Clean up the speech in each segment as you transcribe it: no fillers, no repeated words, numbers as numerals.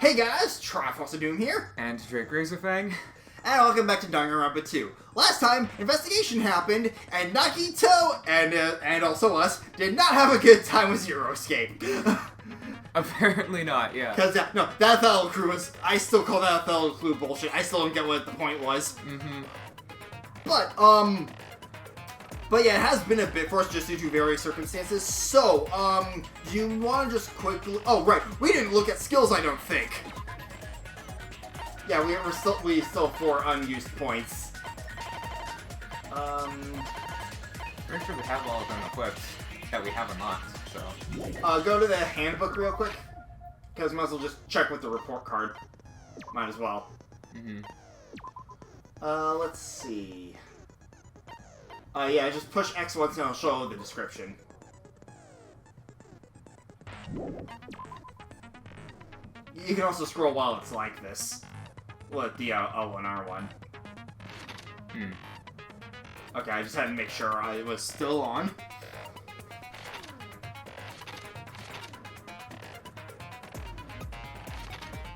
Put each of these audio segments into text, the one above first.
Hey guys, Triforce of Doom here, And Drake Razorfang. and welcome back to Danganronpa 2. Last time, investigation happened, and Nagito, and also us, did not have a good time with Zero Escape. Apparently not, yeah. Because, no, that Othello crew was, I still call that Othello crew bullshit. I still don't get what the point was. Mm-hmm. But yeah, it has been a bit for us just due to various circumstances. So, do you want to just quickly... Oh, right. We didn't look at skills, I don't think. Yeah, we still have 4 unused points. Pretty sure we have all of them equipped that we have unlocked, so... Go to the handbook real quick. Because might as well just check with the report card. Might as well. Mm-hmm. Let's see... yeah, just push X once and it'll show the description. You can also scroll while it's like this. With the O1 R1. Okay, I just had to make sure it was still on.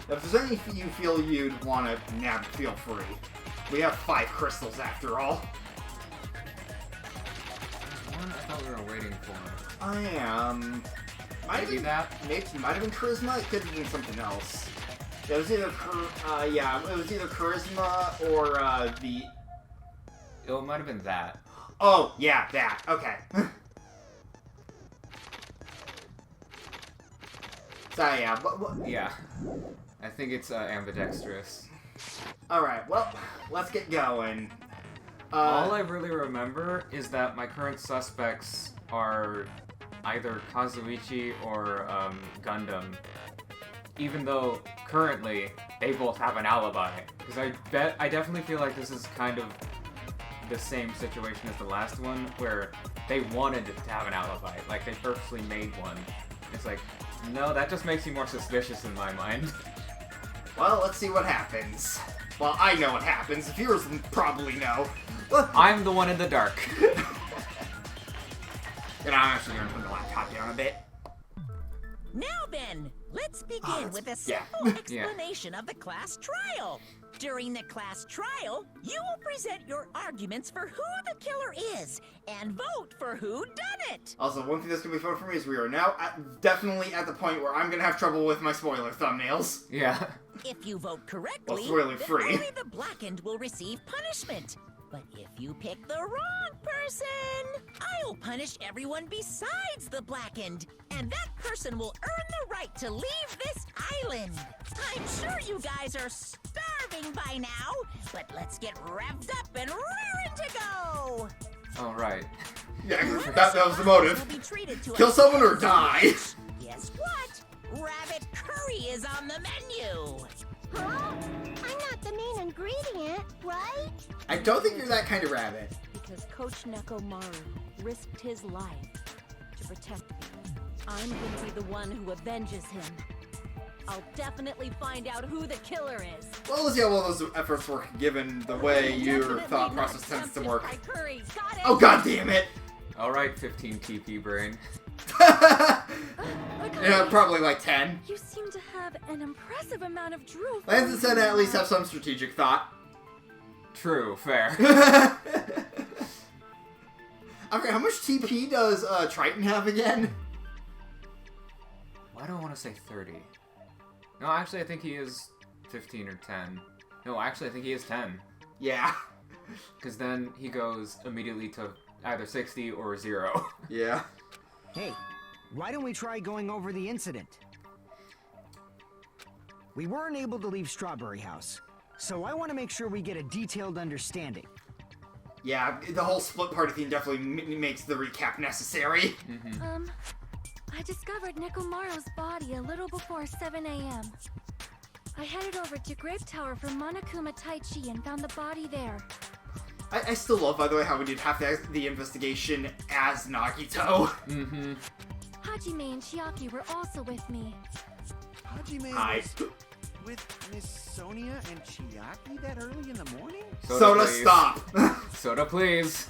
If there's anything you feel you'd want to nab, feel free. We have 5 crystals after all. One I thought we were waiting for. Maybe that? Maybe might have been charisma. It could have been something else. Yeah, it was either it was either charisma or the. It might have been that. Oh yeah, that. Okay. So yeah, Yeah. I think it's ambidextrous. All right. Well, let's get going. All I really remember is that my current suspects are either Kazuichi or Gundam. Even though currently they both have an alibi, because I definitely feel like this is kind of the same situation as the last one, where they wanted to have an alibi, like they purposely made one. It's like, no, that just makes you more suspicious in my mind. Well, let's see what happens. Well, I know what happens. Viewers probably know. I'm the one in the dark. And I'm actually going to put the laptop down a bit. Now then, let's begin with a simple explanation of the class trial. During the class trial, you will present your arguments for who the killer is and vote for who done it. Also, one thing that's going to be fun for me is we are now definitely at the point where I'm going to have trouble with my spoiler thumbnails. Yeah. If you vote correctly, spoiler free. then only the blackened will receive punishment. But if you pick the wrong person, I'll punish everyone besides the blackened, and that person will earn the right to leave this island. I'm sure you guys are starving by now, but let's get revved up and raring to go. All right. Yeah, that was the motive. Kill someone or die. Guess what? Rabbit curry is on the menu. Huh? I'm not the main ingredient, right? I don't think you're that kind of rabbit. Because Coach Nekomaru risked his life to protect me. I'm gonna be the one who avenges him. I'll definitely find out who the killer is. Well, let's see how well those efforts work, given the way your thought process tends to work. Oh, god damn it! All right, 15 TP brain. Yeah, probably like 10. You seem to have an impressive amount of drool. Lance said at least have some strategic thought. True, fair. Okay, how much TP does Triton have again? Why do I want to say 30? No, actually, I think he is 15 or 10. No, actually, I think he is 10. Yeah. Because then he goes immediately to either 60 or 0. Yeah. Hey, why don't we try going over the incident? We weren't able to leave Strawberry House, so I want to make sure we get a detailed understanding. Yeah, the whole split party thing definitely makes the recap necessary. Mm-hmm. I discovered Nekomaru's body a little before 7 a.m. I headed over to Grape Tower for Monokuma Taichi and found the body there. I still love, by the way, how we did half the investigation as Nagito. Mm-hmm. Hajime and Chiaki were also with me. Hajime Hi. was with Miss Sonia and Chiaki that early in the morning? Soda, please. stop. Soda, please.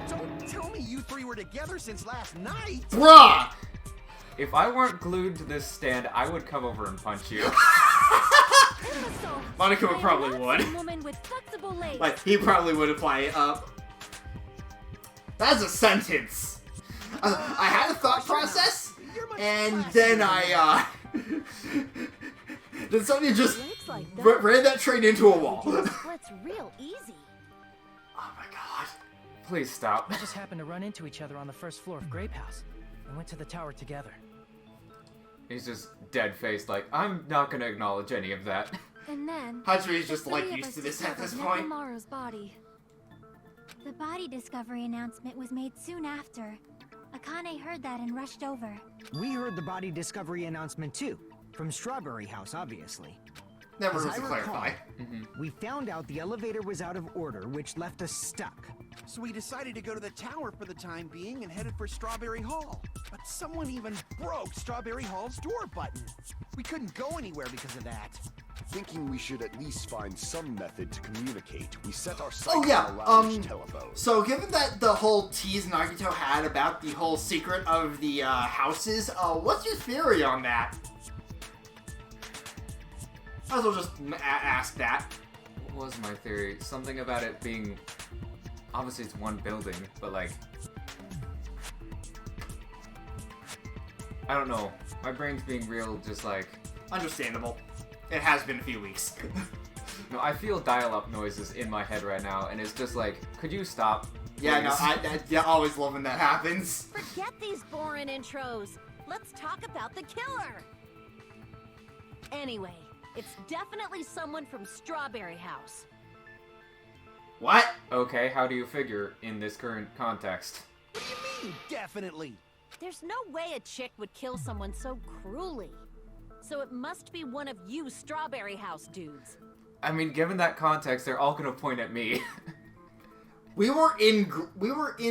Don't tell me you three were together since last night! Bruh! If I weren't glued to this stand, I would come over and punch you. Monica probably would. Woman with flexible legs. Like, he probably would apply that's a sentence. I had a thought process, and then then Sonya just Like ran that train into a wall. Splits real easy. Oh my god. Please stop. We just happened to run into each other on the first floor of Grape House. We went to the tower together. He's just dead-faced, like, I'm not gonna acknowledge any of that. And then Hatsuri's just like used to this at this point. Nekomaru's body. The body discovery announcement was made soon after. Akane heard that and rushed over. We heard the body discovery announcement too. From Strawberry House, obviously. Never As hurts I to clarify. recall, we found out the elevator was out of order, which left us stuck. So we decided to go to the tower for the time being and headed for Strawberry Hall. But someone even broke Strawberry Hall's door button. We couldn't go anywhere because of that. Thinking we should at least find some method to communicate, we set our sights Oh yeah, on a lounge telephone. so given that the whole tease Nagito had about the whole secret of the houses, what's your theory on that? Might as well just ask that. What was my theory? Something about it being... Obviously it's one building, but like... I don't know. My brain's being real, just like... Understandable. It has been a few weeks. No, I feel dial-up noises in my head right now, and it's just like, could you stop? Yeah, no, please? I always love when that happens. Forget these boring intros. Let's talk about the killer. Anyway, it's definitely someone from Strawberry House. What? Okay, how do you figure in this current context? What do you mean, definitely? There's no way a chick would kill someone so cruelly. So it must be one of you Strawberry House dudes. I mean, given that context, they're all gonna point at me. We were in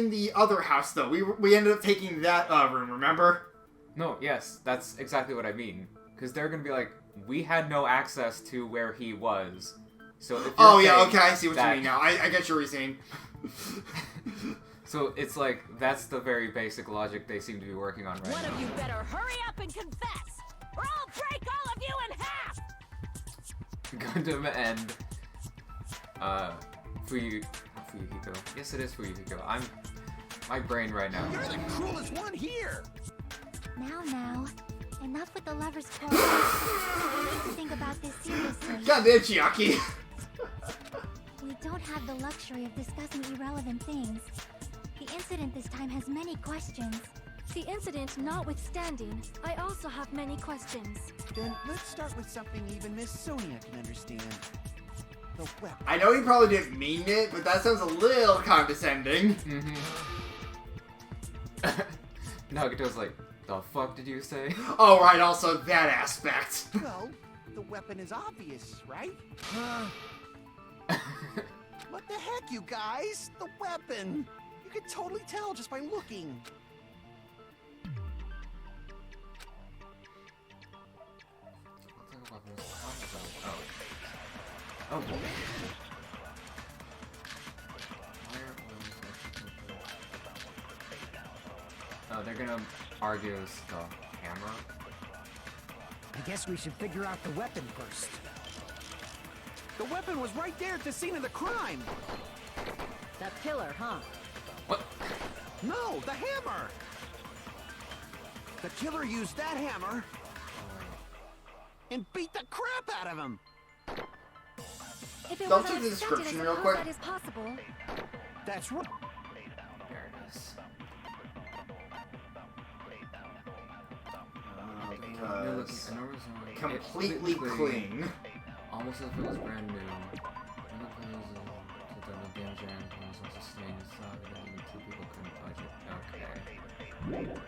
the other house though. We ended up taking that room. Remember? No, yes, that's exactly what I mean. Because they're gonna be like, we had no access to where he was. So if you're Oh yeah, saying okay, I see what that- you mean now. I get your reasoning. So it's like, that's the very basic logic they seem to be working on right One now. of you better hurry up and confess, or I'll break all of you in half! Gundam and Fuyuhiko. Yes, it is Fuyuhiko. My brain right now. You're the cruelest one here! Now, enough with the lover's quarrel. We need to think about this seriously. Goddamn, Chiaki. We don't have the luxury of discussing irrelevant things. The incident this time has many questions. The incident notwithstanding, I also have many questions. Then let's start with something even Miss Sonia can understand. The weapon. I know he probably didn't mean it, but that sounds a little condescending. Nagito's like, the fuck did you say? Oh right, also that aspect. Well, the weapon is obvious, right? What the heck, you guys? The weapon! You can totally tell just by looking. Oh. Oh, they're gonna argue it's the hammer. I guess we should figure out the weapon first. The weapon was right there at the scene of the crime! The killer, huh? What? No, the hammer! The killer used that hammer and beat the crap out of him! If it Don't was check the unexpected, description I real suppose quick. that is possible. That's right. There it is. Because I know it's only- completely it- clean. Almost as if it was brand new. When the players took down the damage and was on sustained, it's not that even two people couldn't touch it. Okay.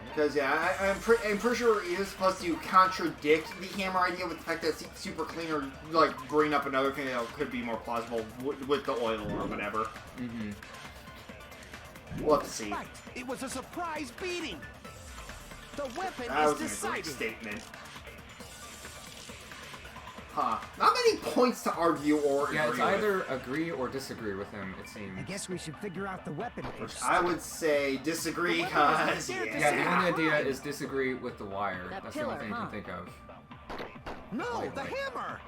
Because yeah, I'm pretty sure it is supposed to contradict the hammer idea with the fact that it's super clean, or like bring up another thing that could be more plausible with the oil or whatever. Mm-hmm. We'll have to see. Right. It was a surprise beating! The weapon That is was a great decided! statement. Huh. Not many points to argue or Yeah, it's agree with. either agree or disagree with him, it seems. I guess we should figure out the weapon first. I would say disagree, The weapon cause... is right there to Yeah, the only Yeah. idea is disagree with the wire. That That's the only pillar, thing you huh? can think of. No, Wait, the wait. hammer!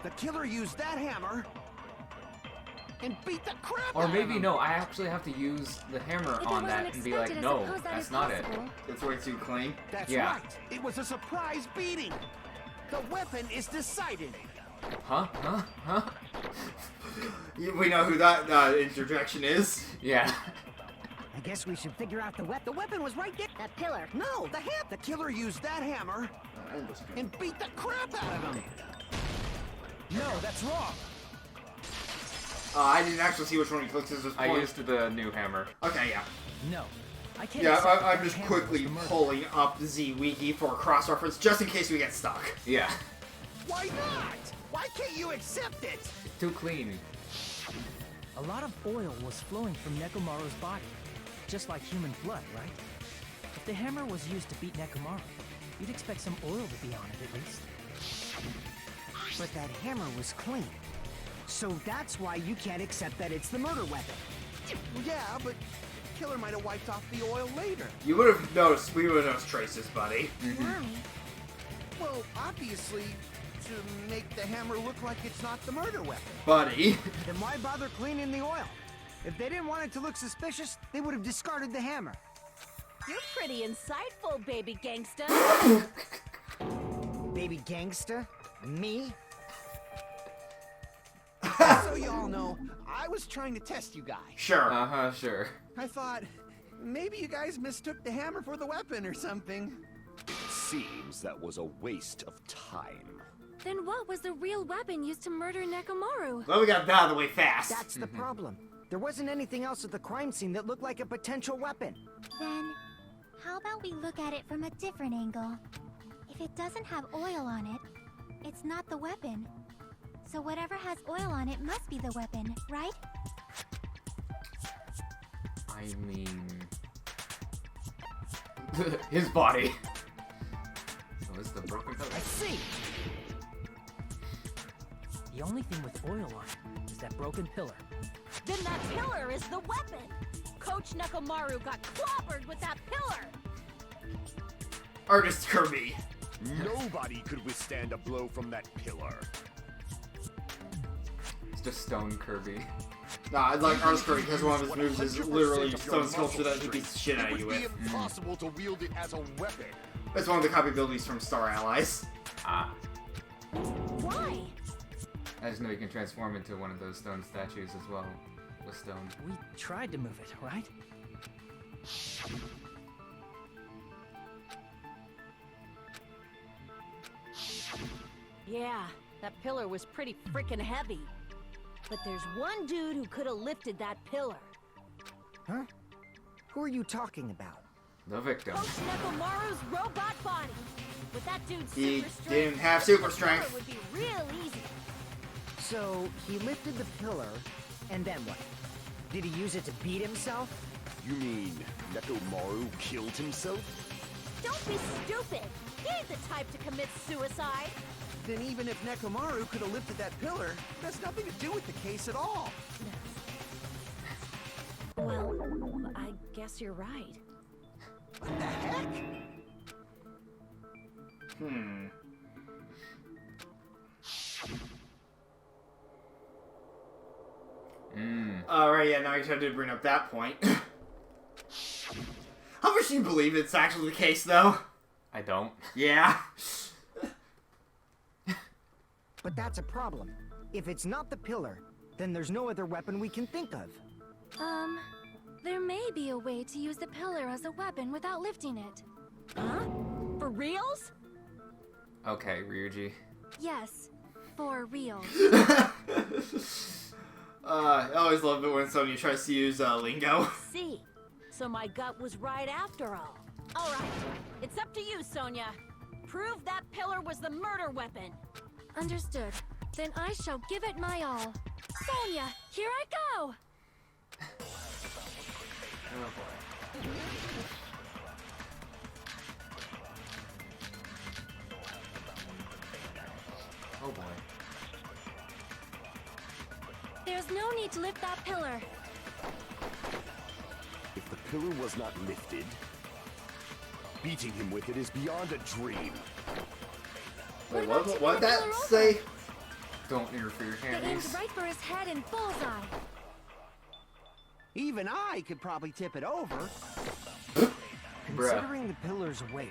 The killer used that hammer and beat the crap Or out maybe of him. no, I actually have to use the hammer If it on wasn't that and be like, expected, I no, suppose that that's is not it. possible. It's way too clean. That's Yeah. right. It was a surprise beating. The weapon is decided. Huh? Huh? Huh? We know who that interjection is. Yeah. I guess we should figure out the weapon. The weapon was right there. That pillar. No, the killer used that hammer and beat the crap out of him. No, that's wrong. I didn't actually see which one he clicked as this I point. used the new hammer. Okay, yeah. No. I can't Yeah, accept that I'm that just hammer was quickly the murder. pulling up Z Wiki for a cross-reference, just in case we get stuck. Yeah. Why not? Why can't you accept it? It's too clean. A lot of oil was flowing from Nekomaru's body, just like human blood, right? If the hammer was used to beat Nekomaru, you'd expect some oil to be on it at least. But that hammer was clean. So that's why you can't accept that it's the murder weapon. Yeah, but the killer might have wiped off the oil later. You would have noticed, we would have noticed traces, buddy. Why? Well, obviously, to make the hammer look like it's not the murder weapon. Buddy. Then why bother cleaning the oil? If they didn't want it to look suspicious, they would have discarded the hammer. You're pretty insightful, baby gangsta. Baby gangsta? Me? So y'all know, I was trying to test you guys. Sure. Uh-huh, sure. I thought, maybe you guys mistook the hammer for the weapon or something. It seems that was a waste of time. Then what was the real weapon used to murder Nekomaru? Well, we got that out of the way fast. That's the problem. There wasn't anything else at the crime scene that looked like a potential weapon. Then, how about we look at it from a different angle? If it doesn't have oil on it, it's not the weapon. So whatever has oil on it must be the weapon, right? I mean... his body. Oh, it's the broken pillar. I see! The only thing with oil on it is that broken pillar. Then that pillar is the weapon. Coach Nekomaru got clobbered with that pillar. Artist Kirby. Nobody could withstand a blow from that pillar. It's just Stone Kirby. Nah, I'd like Artist Kirby because one of his moves is 100% literally of your stone sculpture that he muscle beats the shit out of you It would with. be impossible to wield it as a weapon. That's one of the copy abilities from Star Allies. Ah. Why? I just know you can transform into one of those stone statues as well. With stone. We tried to move it, right? Yeah, that pillar was pretty freaking heavy. But there's one dude who could have lifted that pillar. Huh? Who are you talking about? The victim. Coach Nekomaru's robot body. With that dude's He super strength, didn't have super the pillar strength. would be real easy. So, he lifted the pillar, and then what? Did he use it to beat himself? You mean Nekomaru killed himself? Don't be stupid. He ain't the type to commit suicide. Then even if Nekomaru could have lifted that pillar, it has nothing to do with the case at all. Well, I guess you're right. What the heck? Alright, yeah, Nagito did bring up that point. How much do you believe it's actually the case, though? I don't. Yeah. But that's a problem. If it's not the pillar, then there's no other weapon we can think of. There may be a way to use the pillar as a weapon without lifting it. Huh? For reals? Okay, Ryuji. Yes, for real. I always love it when Sonya tries to use lingo. See. So my gut was right after all. All right. It's up to you, Sonya. Prove that pillar was the murder weapon. Understood. Then I shall give it my all. Sonya, here I go! Oh boy. There's no need to lift that pillar. If the pillar was not lifted, beating him with it is beyond a dream. Wait, what did that say? Don't interfere, They aimed Candies. right for his head and bullseye. Even I could probably tip it over. Considering the pillar's weight,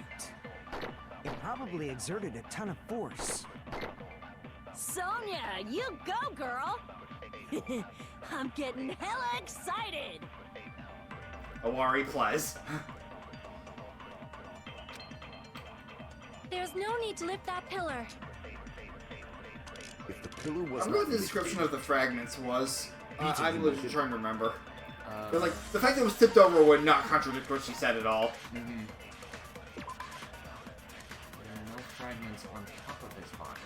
it probably exerted a ton of force. Sonia, you go, girl. I'm getting hella excited. Awari plays. There's no need to lift that pillar. If the pillar was I not wonder what the lifted, description of the fragments was. Beating I'm him literally with it. trying to remember. But like, the fact that it was tipped over would not contradict what she said at all. There are no fragments on top of his body.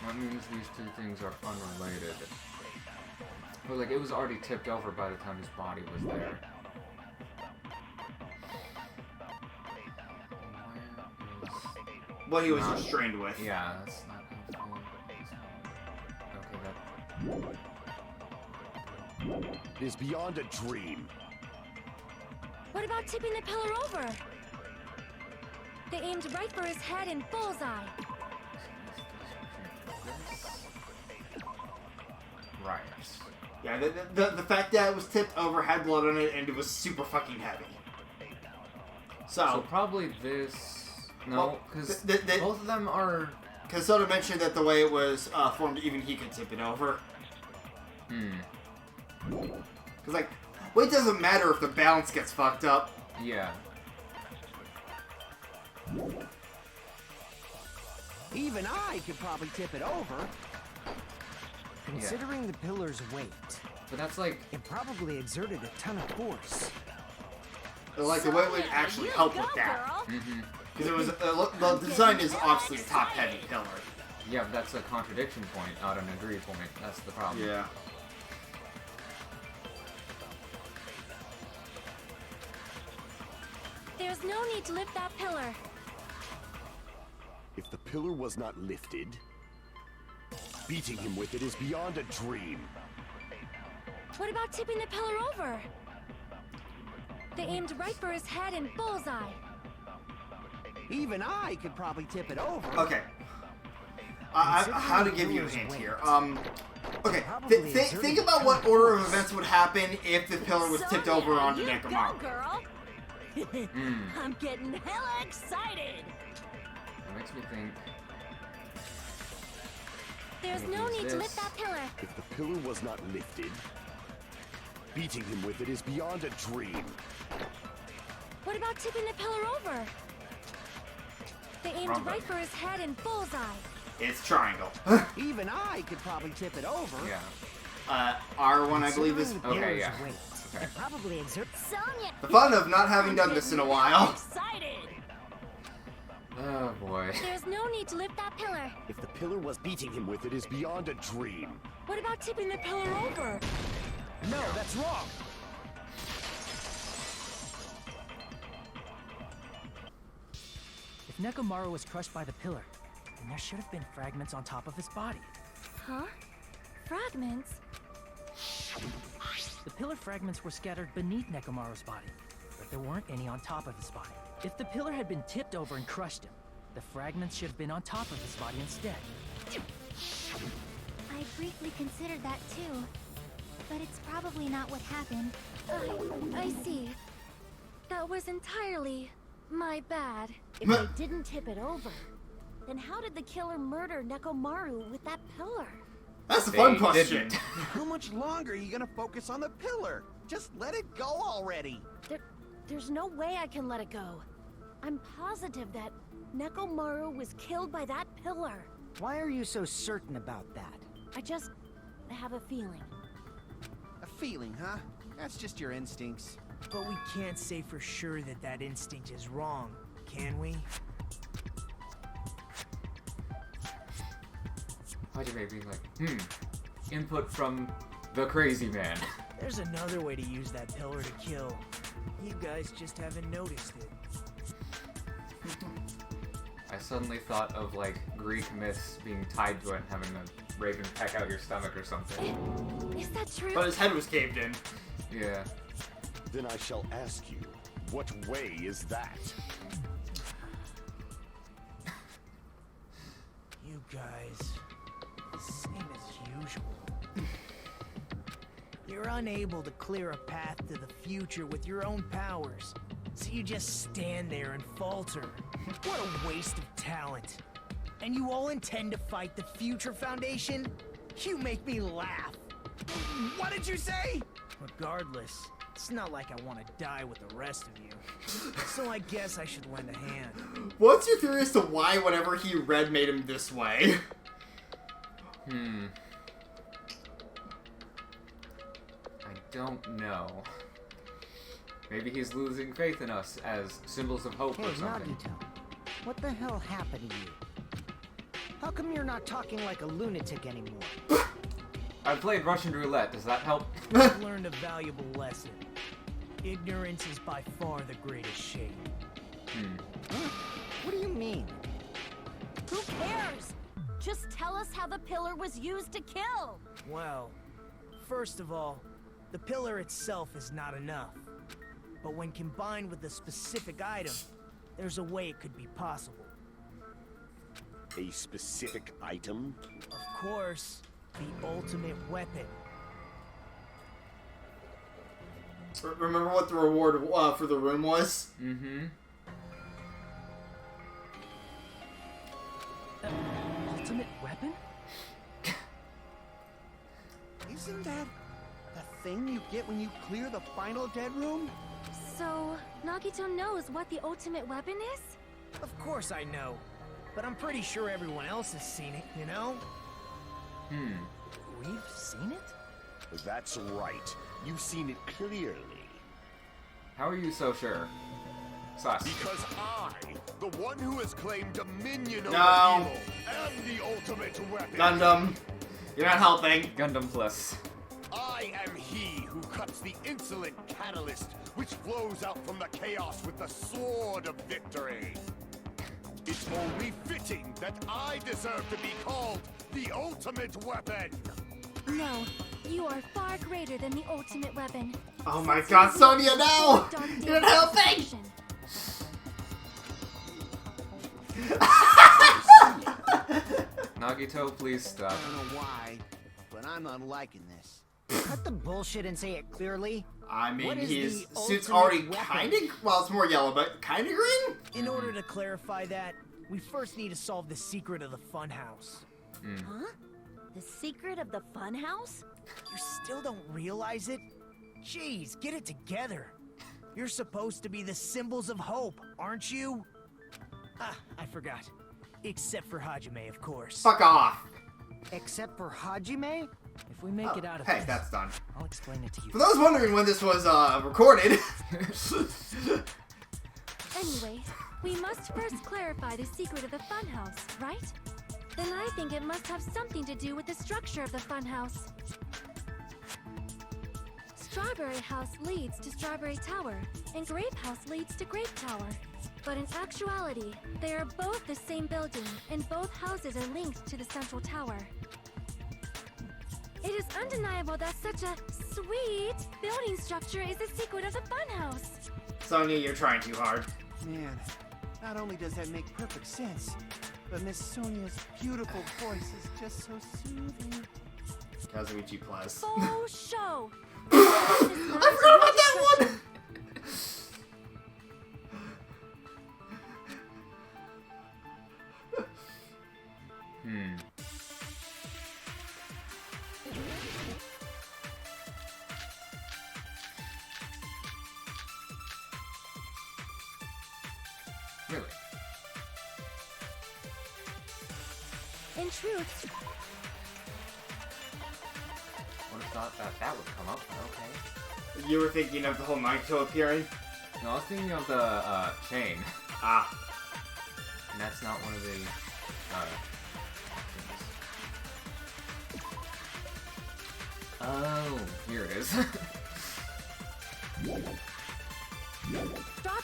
That means these two things are unrelated. But like, it was already tipped over by the time his body was there. What he was Not- restrained with. Yeah, that's not helpful. Okay, it is beyond a dream. What about tipping the pillar over? They aimed right for his head and bullseye. right. Yeah, the fact that it was tipped over, had blood on it, and it was super fucking heavy. So probably this. No, Well, because both of them are. Because Soda mentioned that the way it was formed, even he could tip it over. Because, like, well, it doesn't matter if the balance gets fucked up. Yeah. Even I could probably tip it over. Considering the pillar's weight, But that's like. it probably exerted a ton of force. But, like, the way it would Sonia, actually you help go, with that. girl. Because it was, the design is obviously a top-heavy pillar. Yeah, but that's a contradiction point, not an agree point. That's the problem. Yeah. There's no need to lift that pillar. If the pillar was not lifted, beating him with it is beyond a dream. What about tipping the pillar over? They aimed right for his head and bullseye. Even I could probably tip it over. Okay. How to give you a hint here. Okay, think about what order of events would happen if the pillar was tipped Sonia, over onto you Nekomaru. go, girl. I'm getting hella excited. That makes me think. There's Maybe no it's need to this. lift that pillar. If the pillar was not lifted, beating him with it is beyond a dream. What about tipping the pillar over? They aimed Wrong right button. for his head and bullseye. It's triangle. Even I could probably tip it over. Yeah. R1, I believe, is Considering the Okay, pillar's yeah. weight, Okay. it probably exerted. Sonia, the fun of not having done this in a while. excited. Oh boy. There's no need to lift that pillar. If the pillar was beating him with it is beyond a dream. What about tipping the pillar over? No, that's wrong. If Nekomaru was crushed by the pillar, then there should have been fragments on top of his body. Huh? Fragments? The pillar fragments were scattered beneath Nekomaru's body, but there weren't any on top of his body. If the pillar had been tipped over and crushed him, the fragments should have been on top of his body instead. I briefly considered that too. But it's probably not what happened. I see. That was entirely my bad. If they didn't tip it over, then how did the killer murder Nekomaru with that pillar? That's a fun They question. didn't. How much longer are you gonna focus on the pillar? Just let it go already. There's no way I can let it go. I'm positive that Nekomaru was killed by that pillar. Why are you so certain about that? I just have a feeling. A feeling, huh? That's just your instincts. But we can't say for sure that that instinct is wrong, can we? Why'd you maybe like, input from the crazy man. There's another way to use that pillar to kill. You guys just haven't noticed it. I suddenly thought of, like, Greek myths being tied to it and having a raven peck out your stomach or something. Is that true? But his head was caved in. Yeah. Then I shall ask you, what way is that? You guys, same as usual. You're unable to clear a path to the future with your own powers, so you just stand there and falter. What a waste of talent. And you all intend to fight the Future Foundation? You make me laugh. What did you say? Regardless, it's not like I want to die with the rest of you. So I guess I should lend a hand. What's your theory as to why whatever he read made him this way? I don't know. Maybe he's losing faith in us as symbols of hope Hey, or something. Nagito, what the hell happened to you? How come you're not talking like a lunatic anymore? I played Russian roulette. Does that help? I've learned a valuable lesson. Ignorance is by far the greatest shame. Huh? What do you mean? Who cares? Just tell us how the pillar was used to kill. Well, first of all, the pillar itself is not enough. But when combined with a specific item, there's a way it could be possible. A specific item? Of course, the ultimate weapon. Remember what the reward for the room was? Mm-hmm. Ultimate weapon? Isn't that the thing you get when you clear the final dead room? So, Nagito knows what the ultimate weapon is? Of course I know. But I'm pretty sure everyone else has seen it, you know? We've seen it? That's right. You've seen it clearly. How are you so sure? Sus. Because I, the one who has claimed dominion over No. evil, am the ultimate weapon. Gundam, you're not helping. Gundam Plus. I am he who cuts the insolent catalyst which flows out from the chaos with the sword of victory. It's only fitting that I deserve to be called the ultimate weapon. No, you are far greater than the ultimate weapon. Oh my god, Sonia, no! You're not helping! Nagito, please stop. I don't know why, but I'm not liking this. Cut the bullshit and say it clearly. I mean, What is his the suit's ultimate already weapon? kinda, well, it's more yellow, but kinda green? In order to clarify that, we first need to solve the secret of the funhouse. Huh? The secret of the funhouse? You still don't realize it? Jeez, get it together. You're supposed to be the symbols of hope, aren't you? Ah, I forgot. Except for Hajime, of course. Fuck off. Except for Hajime? If we make it out of Hey, this, that's done. I'll explain it to you. For those wondering when this was, recorded. Anyway, we must first clarify the secret of the funhouse, right? Then I think it must have something to do with the structure of the funhouse. Strawberry House leads to Strawberry Tower, and Grape House leads to Grape Tower. But in actuality, they are both the same building, and both houses are linked to the central tower. It is undeniable that such a sweet building structure is the secret of the funhouse. Sonia, you're trying too hard. Man, not only does that make perfect sense, but Miss Sonia's beautiful voice is just so soothing. Kazuichi Plus. Faux show! I forgot about that one! Really? In truth, Would have thought that would come up, but okay. You were thinking of the whole Nagito appearing? No, I was thinking of the, chain. Ah. And that's not one of the, options. Oh, here it is.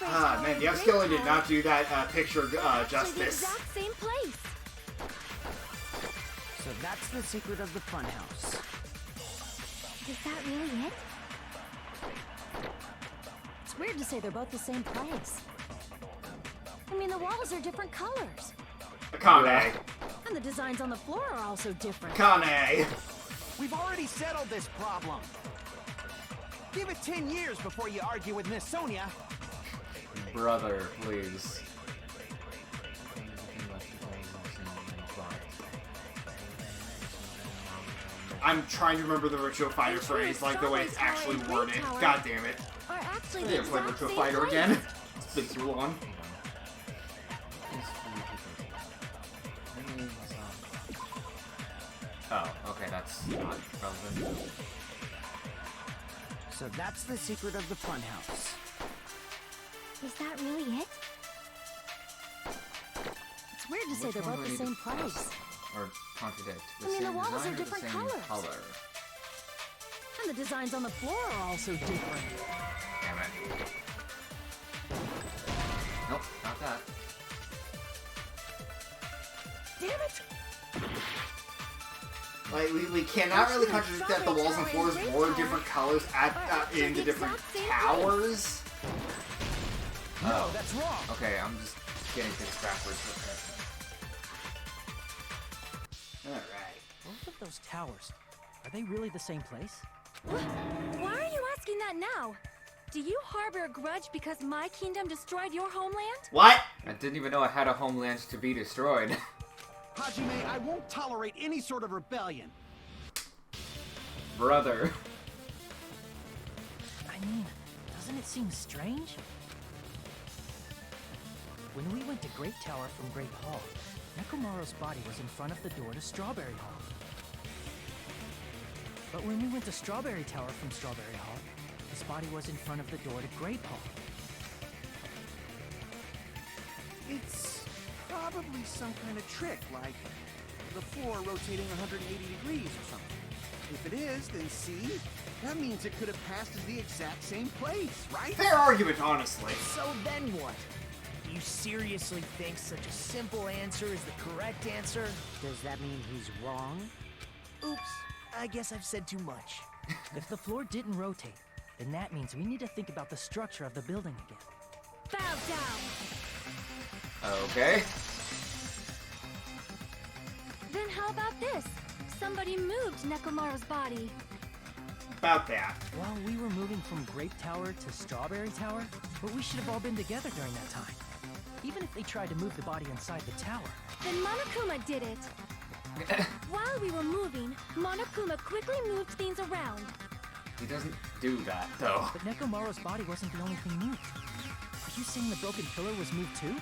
Ah, man, the upscaling did not do that picture The justice. exact same place. So that's the secret of the funhouse. Is that really it? It's weird to say they're both the same place. I mean, the walls are different colors. Akane. And the designs on the floor are also different. Akane. We've already settled this problem. Give it 10 years before you argue with Miss Sonia. Brother, please. I'm trying to remember the Virtual Fighter It's true, phrase, like the way it's Strawberry actually Tower and worded. Great Tower God damn it. Are actually I the need to play exact Virtual same Fighter place. again. It's been too long. Oh, okay, that's not relevant. So that's the secret of the funhouse. Is that really it? It's weird to say Which they're one both do the I need same to place. Or contradict? I mean, the same walls design are or the different same colors. color? And the designs on the floor are also different. Damn it. Nope, not that. Damn it! Like, we cannot really contradict that the walls and floors were different colors in the different towers. No, that's wrong. Okay, I'm just getting things backwards. Alright. Both of those towers, are they really the same place? Why are you asking that now? Do you harbor a grudge because my kingdom destroyed your homeland? What? I didn't even know I had a homeland to be destroyed. Hajime, I won't tolerate any sort of rebellion. Brother. I mean, doesn't it seem strange? When we went to Great Tower from Great Hall, Nekomaru's body was in front of the door to Strawberry Hall. But when we went to Strawberry Tower from Strawberry Hall, his body was in front of the door to Grape Hall. It's probably some kind of trick, like the floor rotating 180 degrees or something. If it is, then see? That means it could have passed as the exact same place, right? Fair argument, honestly. So then what? Do you seriously think such a simple answer is the correct answer? Does that mean he's wrong? Oops, I guess I've said too much. If the floor didn't rotate, then that means we need to think about the structure of the building again. Bow down. Okay. Then how about this? Somebody moved Nekomaru's body. About that. Well, we were moving from Grape Tower to Strawberry Tower, but we should have all been together during that time. Even if they tried to move the body inside the tower. Then Monokuma did it. While we were moving, Monokuma quickly moved things around. He doesn't do that, though. But Nekomaru's body wasn't the only thing moved. Are you saying the broken pillar was moved too?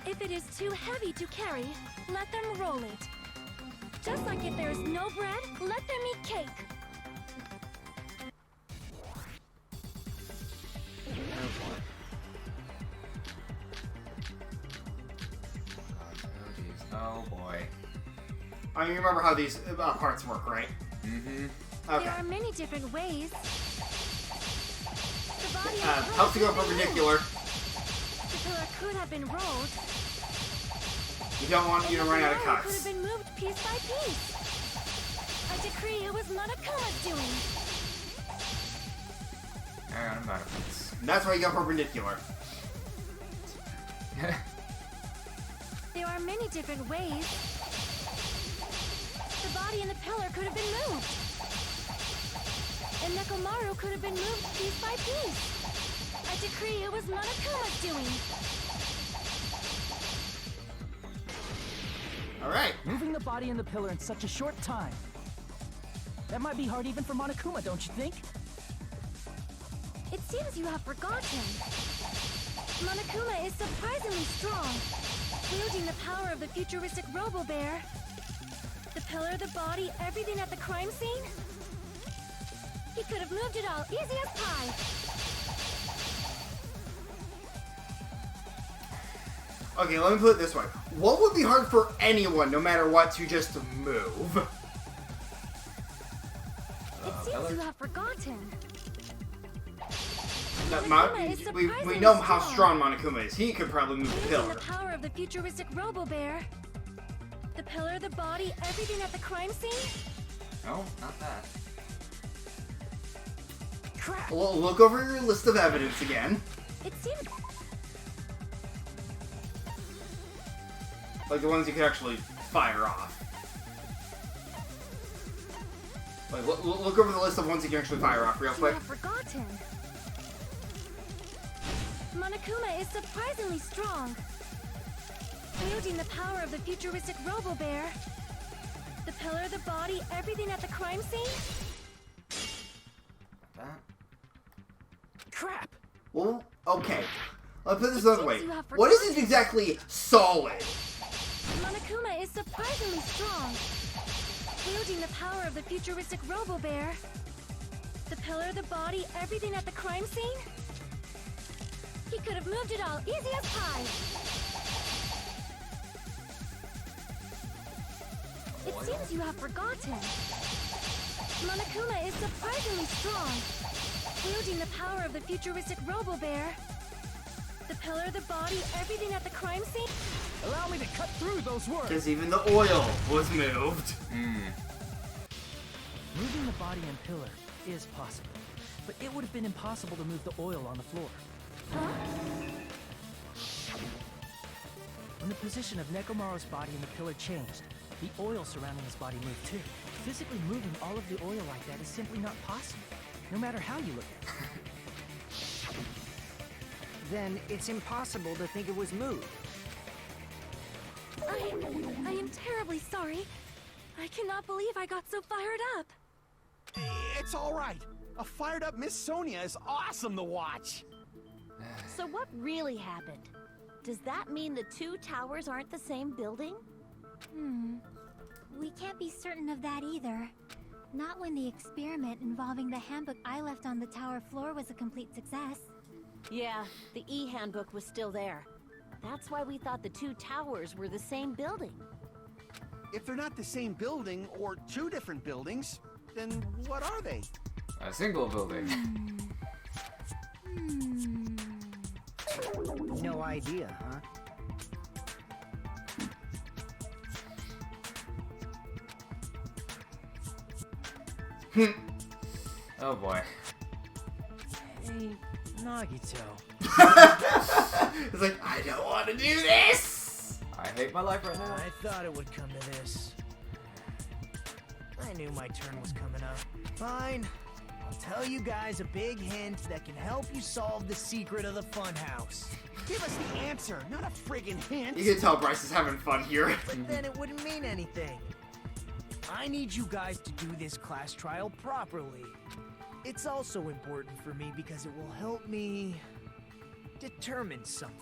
If it is too heavy to carry, let them roll it. Just like if there is no bread, let them eat cake. Oh boy. I mean, you remember how these parts work, right? Mm-hmm. Okay. There are many different ways. The body Helps to go perpendicular. The pillar could have been rolled. You don't want you to run out of Could have cuts. been moved piece by piece. I decree it was Monokuma's doing. Hang on, I'm out of cuts. And that's why you go perpendicular. There are many different ways. The body and the pillar could have been moved. And Nekomaru could have been moved piece by piece. I decree it was Monokuma's doing. Alright. Moving the body and the pillar in such a short time. That might be hard even for Monokuma, don't you think? It seems you have forgotten. Monokuma is surprisingly strong, wielding the power of the futuristic Robo-Bear. The pillar, the body, everything at the crime scene. He could have moved it all, easy as pie. Okay, let me put it this way. What would be hard for anyone, no matter what, to just move? It seems you have forgotten. we know how strong Monokuma is. He could probably move the Using pillar. the power of the futuristic Robo-Bear. The pillar, the body, everything at the crime scene? No, not that. Crap! Well, look over your list of evidence again. It seems... Like the ones you could actually fire off. Like, look over the list of ones you can actually fire off real You quick. have forgotten. Monokuma is surprisingly strong. Wielding the power of the futuristic Robo-Bear. The pillar, the body, everything at the crime scene? That. Crap! Well, okay. I'll put this another way. seems you have What isn't exactly solid? Monokuma is surprisingly strong. Wielding the power of the futuristic Robo-Bear. The pillar, the body, everything at the crime scene? He could have moved it all easy as pie. It seems you have forgotten. Monokuma is surprisingly strong. Wielding the power of the futuristic Robo-Bear. The pillar, the body, everything at the crime scene? Allow me to cut through those words. Because even the oil was moved. Moving the body and pillar is possible, but it would have been impossible to move the oil on the floor. When the position of Nekomaru's body and the pillar changed, the oil surrounding his body moved too. Physically moving all of the oil like that is simply not possible, no matter how you look at it. Then it's impossible to think it was moved. I am terribly sorry. I cannot believe I got so fired up. It's all right. A fired up Miss Sonia is awesome to watch. So what really happened? Does that mean the two towers aren't the same building? We can't be certain of that either. Not when the experiment involving the handbook I left on the tower floor was a complete success. Yeah, the e-handbook was still there. That's why we thought the two towers were the same building. If they're not the same building or two different buildings, then what are they? A single building. No idea, huh? Oh boy. Hey, Nagito. It's like, I don't want to do this! I hate my life right now. I thought it would come to this. I knew my turn was coming up. Fine. I'll tell you guys a big hint that can help you solve the secret of the funhouse. Give us the answer, not a friggin' hint. You can tell Bryce is having fun here. But then it wouldn't mean anything. I need you guys to do this class trial properly. It's also important for me because it will help me determine something.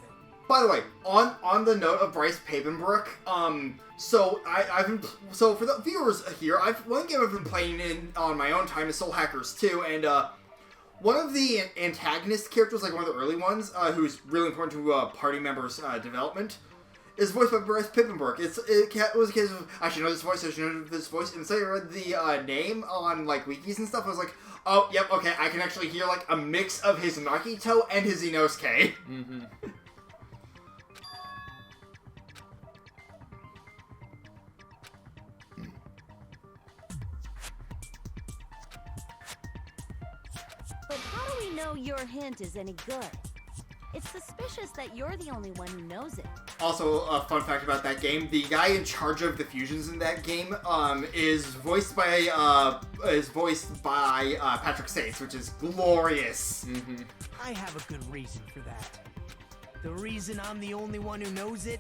By the way, on the note of Bryce Papenbrook, so so for the viewers here, one game I've been playing on my own time is Soul Hackers 2, and one of the antagonist characters, like one of the early ones, who's really important to a party member's development, is voiced by Bryce Papenbrook. It was a case of, I should know this voice, and so I read the name on like wikis and stuff. I was like, oh, yep, okay, I can actually hear like a mix of his Nagito and his Inosuke. Mm-hmm. But how do we know your hint is any good? It's suspicious that you're the only one who knows it. Also, a fun fact about that game: the guy in charge of the fusions in that game is voiced by Patrick Sates, which is glorious. Mm-hmm. I have a good reason for that. The reason I'm the only one who knows it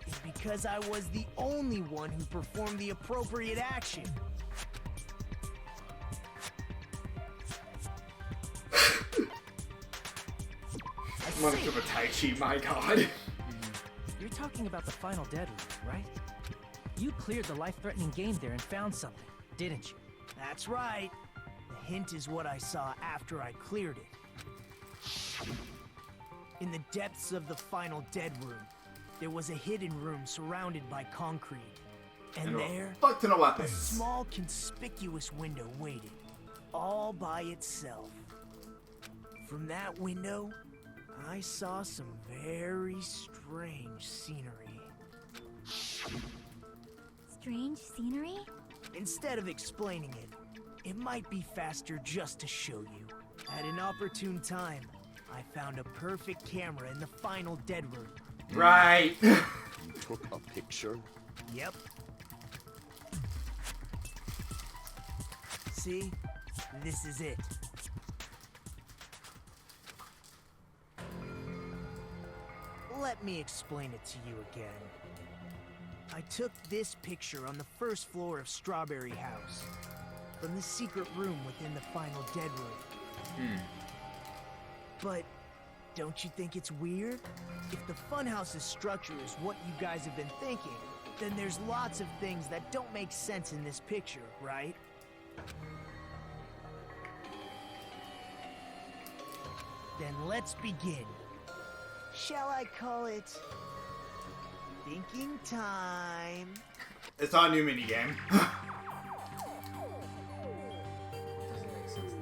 is because I was the only one who performed the appropriate action. Monokuma Taichi, my god. You're talking about the final dead room, right? You cleared the life-threatening game there and found something, didn't you? That's right. The hint is what I saw after I cleared it. In the depths of the final dead room, there was a hidden room surrounded by concrete. And there, fuck ton of a weapons. small conspicuous window waited, all by itself. From that window, I saw some very strange scenery. Strange scenery? Instead of explaining it, it might be faster just to show you. At an opportune time, I found a perfect camera in the final dead room. Right. Took a picture? Yep. See? This is it. Let me explain it to you again. I took this picture on the first floor of Strawberry House, from the secret room within the final dead room. But don't you think it's weird? If the funhouse's structure is what you guys have been thinking, then there's lots of things that don't make sense in this picture, right? Then let's begin. Shall I call it thinking time? It's not a new minigame. Doesn't make sense.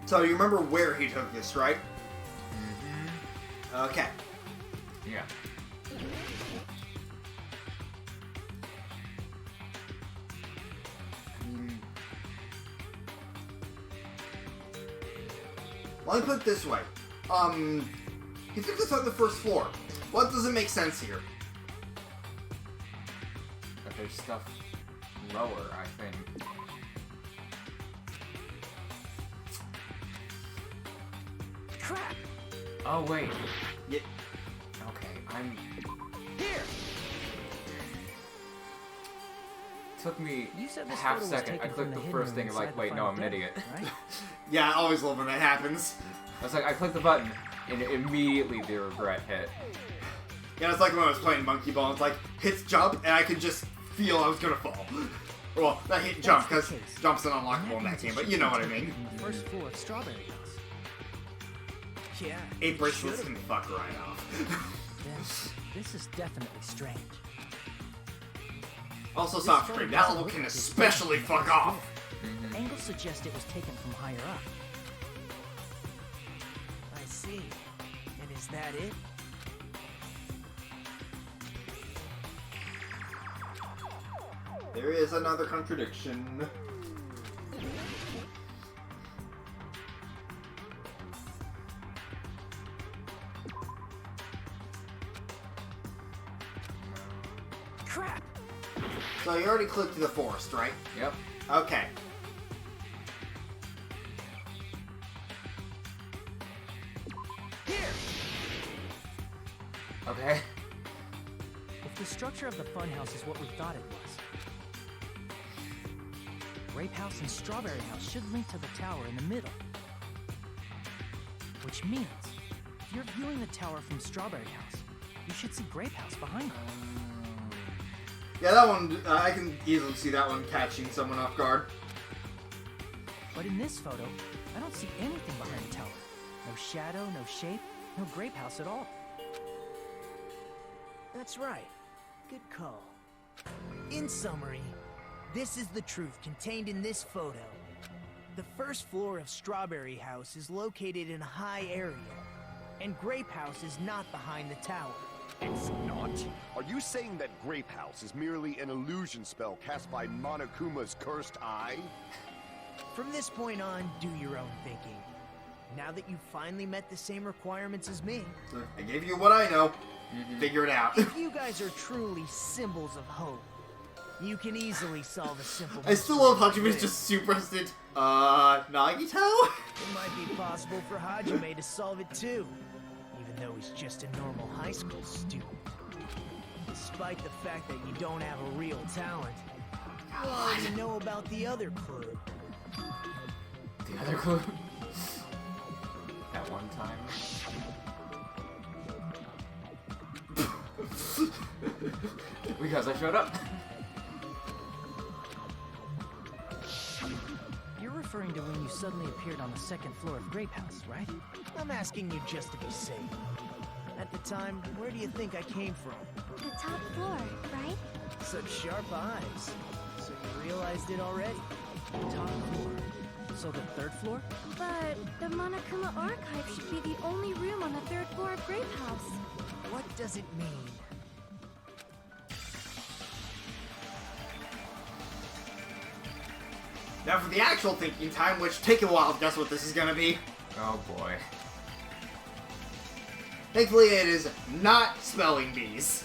So you remember where he took this, right? Okay. Yeah. Let me put it this way. He took this on the first floor. What doesn't make sense here? But there's stuff lower, I think. Crap! Oh, wait. Yeah. Okay, I'm... Here! Took me You said a this half photo was second. taken I from clicked the the hidden first room thing and like, inside the wait, no, final I'm an dead, idiot. Right? Yeah, I always love when that happens. I was like, I clicked the button, and immediately the regret hit. Yeah, it's like when I was playing Monkey Ball. It's like, hits jump, and I could just feel I was gonna fall. Well, not hit jump, because jump's an unlockable in that game, but you know what I mean. From the first floor of Strawberry House. Yeah. 8 bracelets can fuck right off. This is definitely strange. Also, soft screen. That level can especially fuck off. The angle suggests it was taken from higher up. I see. And is that it? There is another contradiction. Crap! So you already clicked the forest, right? Yep. Okay. Here! Okay. If the structure of the funhouse is what we thought it was, Grape House and Strawberry House should link to the tower in the middle. Which means, if you're viewing the tower from Strawberry House, you should see Grape House behind you. Yeah, that one, I can easily see that one catching someone off guard. But in this photo, I don't see anything behind the tower. No shadow, no shape, no Grape House at all. That's right. Good call. In summary, this is the truth contained in this photo. The first floor of Strawberry House is located in a high area, and Grape House is not behind the tower. It's not? Are you saying that Grape House is merely an illusion spell cast by Monokuma's cursed eye? From this point on, do your own thinking. Now that you've finally met the same requirements as me, So I gave you what I know. Figure it out. if you guys are truly symbols of hope, you can easily solve a simple I still love mystery Hajime's like just super instant. Nagito? It might be possible for Hajime to solve it too, even though he's just a normal high school student. Despite the fact that you don't have a real talent, you already know about the other clue. The other clue? At one time. Because I showed up. You're referring to when you suddenly appeared on the second floor of Grape House, right? I'm asking you just to be safe. At the time, where do you think I came from? The top floor, right? Such sharp eyes. So you realized it already? Top floor. So the third floor? But the Monokuma Archive should be the only room on the third floor of Grape House. What does it mean? Now for the actual thinking time, which take a while to guess what this is gonna be. Oh boy. Thankfully, it is not spelling bees.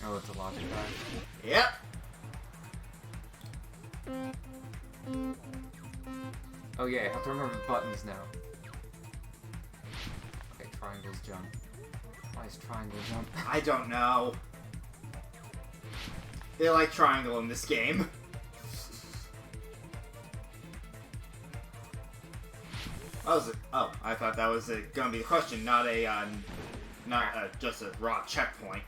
Oh, it's a logic guy. Yep. Oh yeah, I have to remember the buttons now. Okay, triangles jump. Why is triangle jump? I don't know. They like triangle in this game. Oh, I thought that was gonna be a question, not just a raw checkpoint.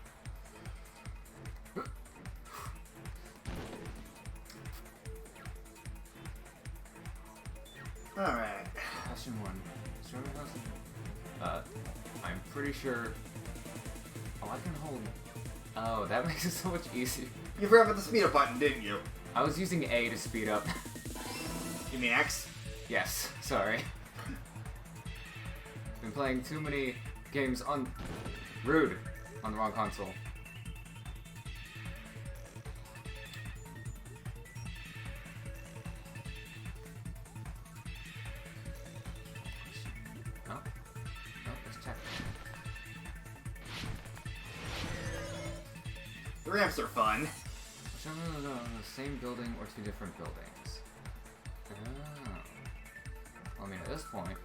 Alright. Question 1. I'm pretty sure... Oh, I can hold... Oh, that makes it so much easier. You forgot about the speed up button, didn't you? I was using A to speed up. You mean X? Yes, sorry. Been playing too many games on... Rude. On the wrong console. Oh, let's check. The ramps are fun. The same building or two different buildings? Oh. Well, I mean, at this point...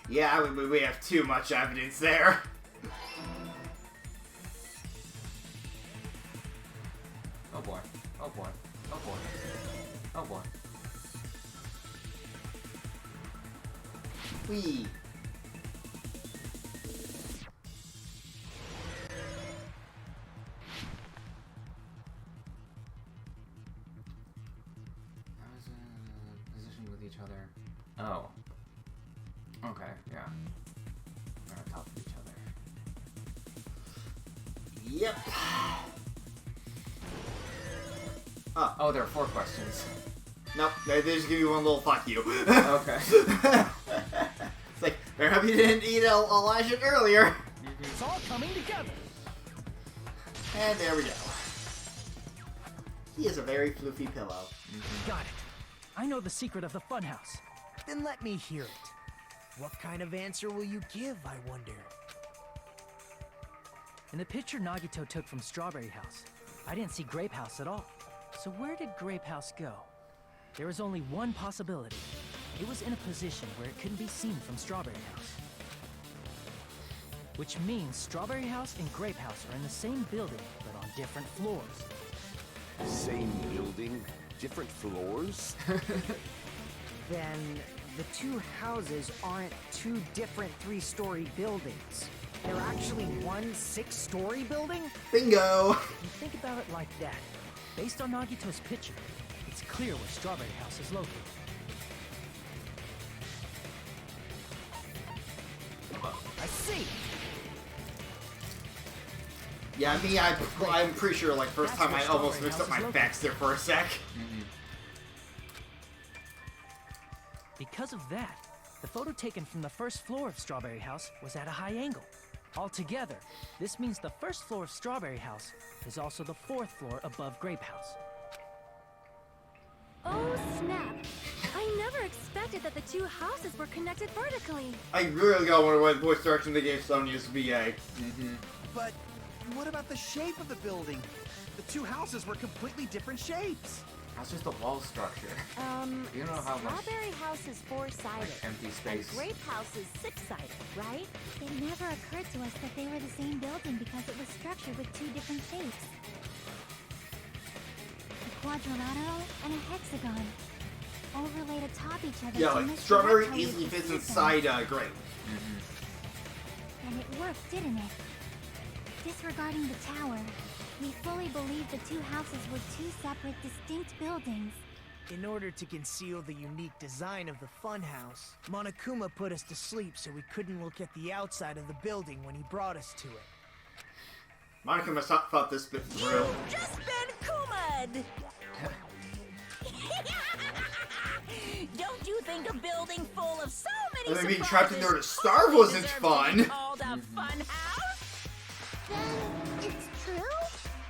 Yeah, we have too much evidence there. Oh boy. Oh boy. Oh boy. Oh boy. Whee. Position with each other. Oh. Okay, yeah. They're on top of each other. Yep. Oh, there are 4 questions. Nope, they just give you one little fuck you. Okay. It's like, they're happy you didn't eat Elijah earlier. It's all coming together. And there we go. He is a very floofy pillow. Got it. I know the secret of the funhouse. Then let me hear it. What kind of answer will you give, I wonder? In the picture Nagito took from Strawberry House, I didn't see Grape House at all. So where did Grape House go? There was only one possibility. It was in a position where it couldn't be seen from Strawberry House. Which means Strawberry House and Grape House are in the same building, but on different floors. Same building, different floors? Then the two houses aren't two different 3-story buildings. They're actually one 6-story building? Bingo! You think about it like that. Based on Nagito's picture, it's clear where Strawberry House is located. I see. Yeah, me, I'm pretty sure, like, first time I almost mixed up my facts there for a sec. Because of that, the photo taken from the first floor of Strawberry House was at a high angle. Altogether, this means the first floor of Strawberry House is also the 4th floor above Grape House. Oh, snap. I never expected that the two houses were connected vertically. I really gotta wonder which direction they gave Sonya's VA. But what about the shape of the building? The two houses were completely different shapes. That's just a wall structure. You know how much Strawberry House is 4-sided. like, empty space. And Grape House is 6-sided, right? It never occurred to us that they were the same building because it was structured with two different shapes. A quadrilateral and a hexagon. Overlaid atop each other. Yeah, to like, misdirect strawberry how you easily could fits see them. inside Grape. And it worked, didn't it? Disregarding the tower, we fully believed the two houses were two separate, distinct buildings. In order to conceal the unique design of the funhouse, Monokuma put us to sleep so we couldn't look at the outside of the building when he brought us to it. But if the two houses were completely different shapes, how could the funhouse be two separate, distinct buildings? It Monica must have thought this bit through. Just been Kuma'd! Don't you think a building full of so many And then being surprises trapped in there to starve only wasn't deserves fun. to be called a fun house? Then it's true?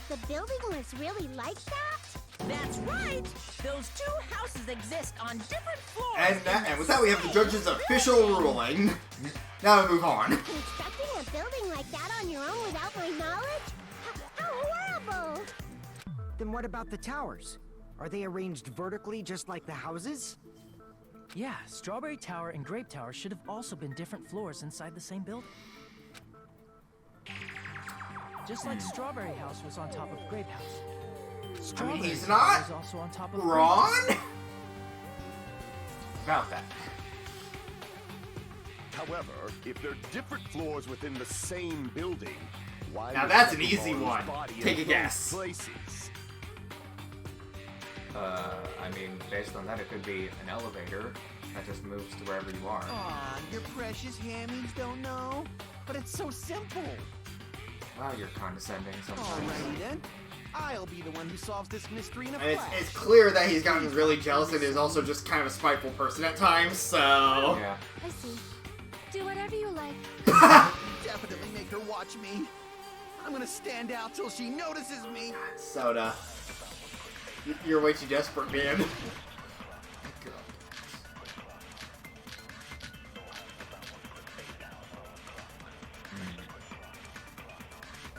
The building was really like that? That's right! Those two houses exist on different floors. And with that, we have the judge's official ruling. Now we move on. Constructing a building like that on your own without my knowledge? How horrible! Then what about the towers? Are they arranged vertically just like the houses? Yeah, Strawberry Tower and Grape Tower should have also been different floors inside the same building. Just like Strawberry House was on top of Grape House. Strawberry he's Tower not was also on top of wrong? About that. However, if they're different floors within the same building, why Now was that's an easy Nekomaru's one. body in Take a both guess. Places? I mean, based on that, it could be an elevator that just moves to wherever you are. Aw, your precious hammies don't know? But it's so simple. Wow, you're condescending sometimes. Alrighty then. I'll be the one who solves this mystery in a And flash. it's clear that he's gotten really jealous and is also just kind of a spiteful person at times, so... Yeah. I see. Do whatever you like. Definitely make her watch me. I'm gonna stand out till she notices me. Soda. You're way too desperate, man.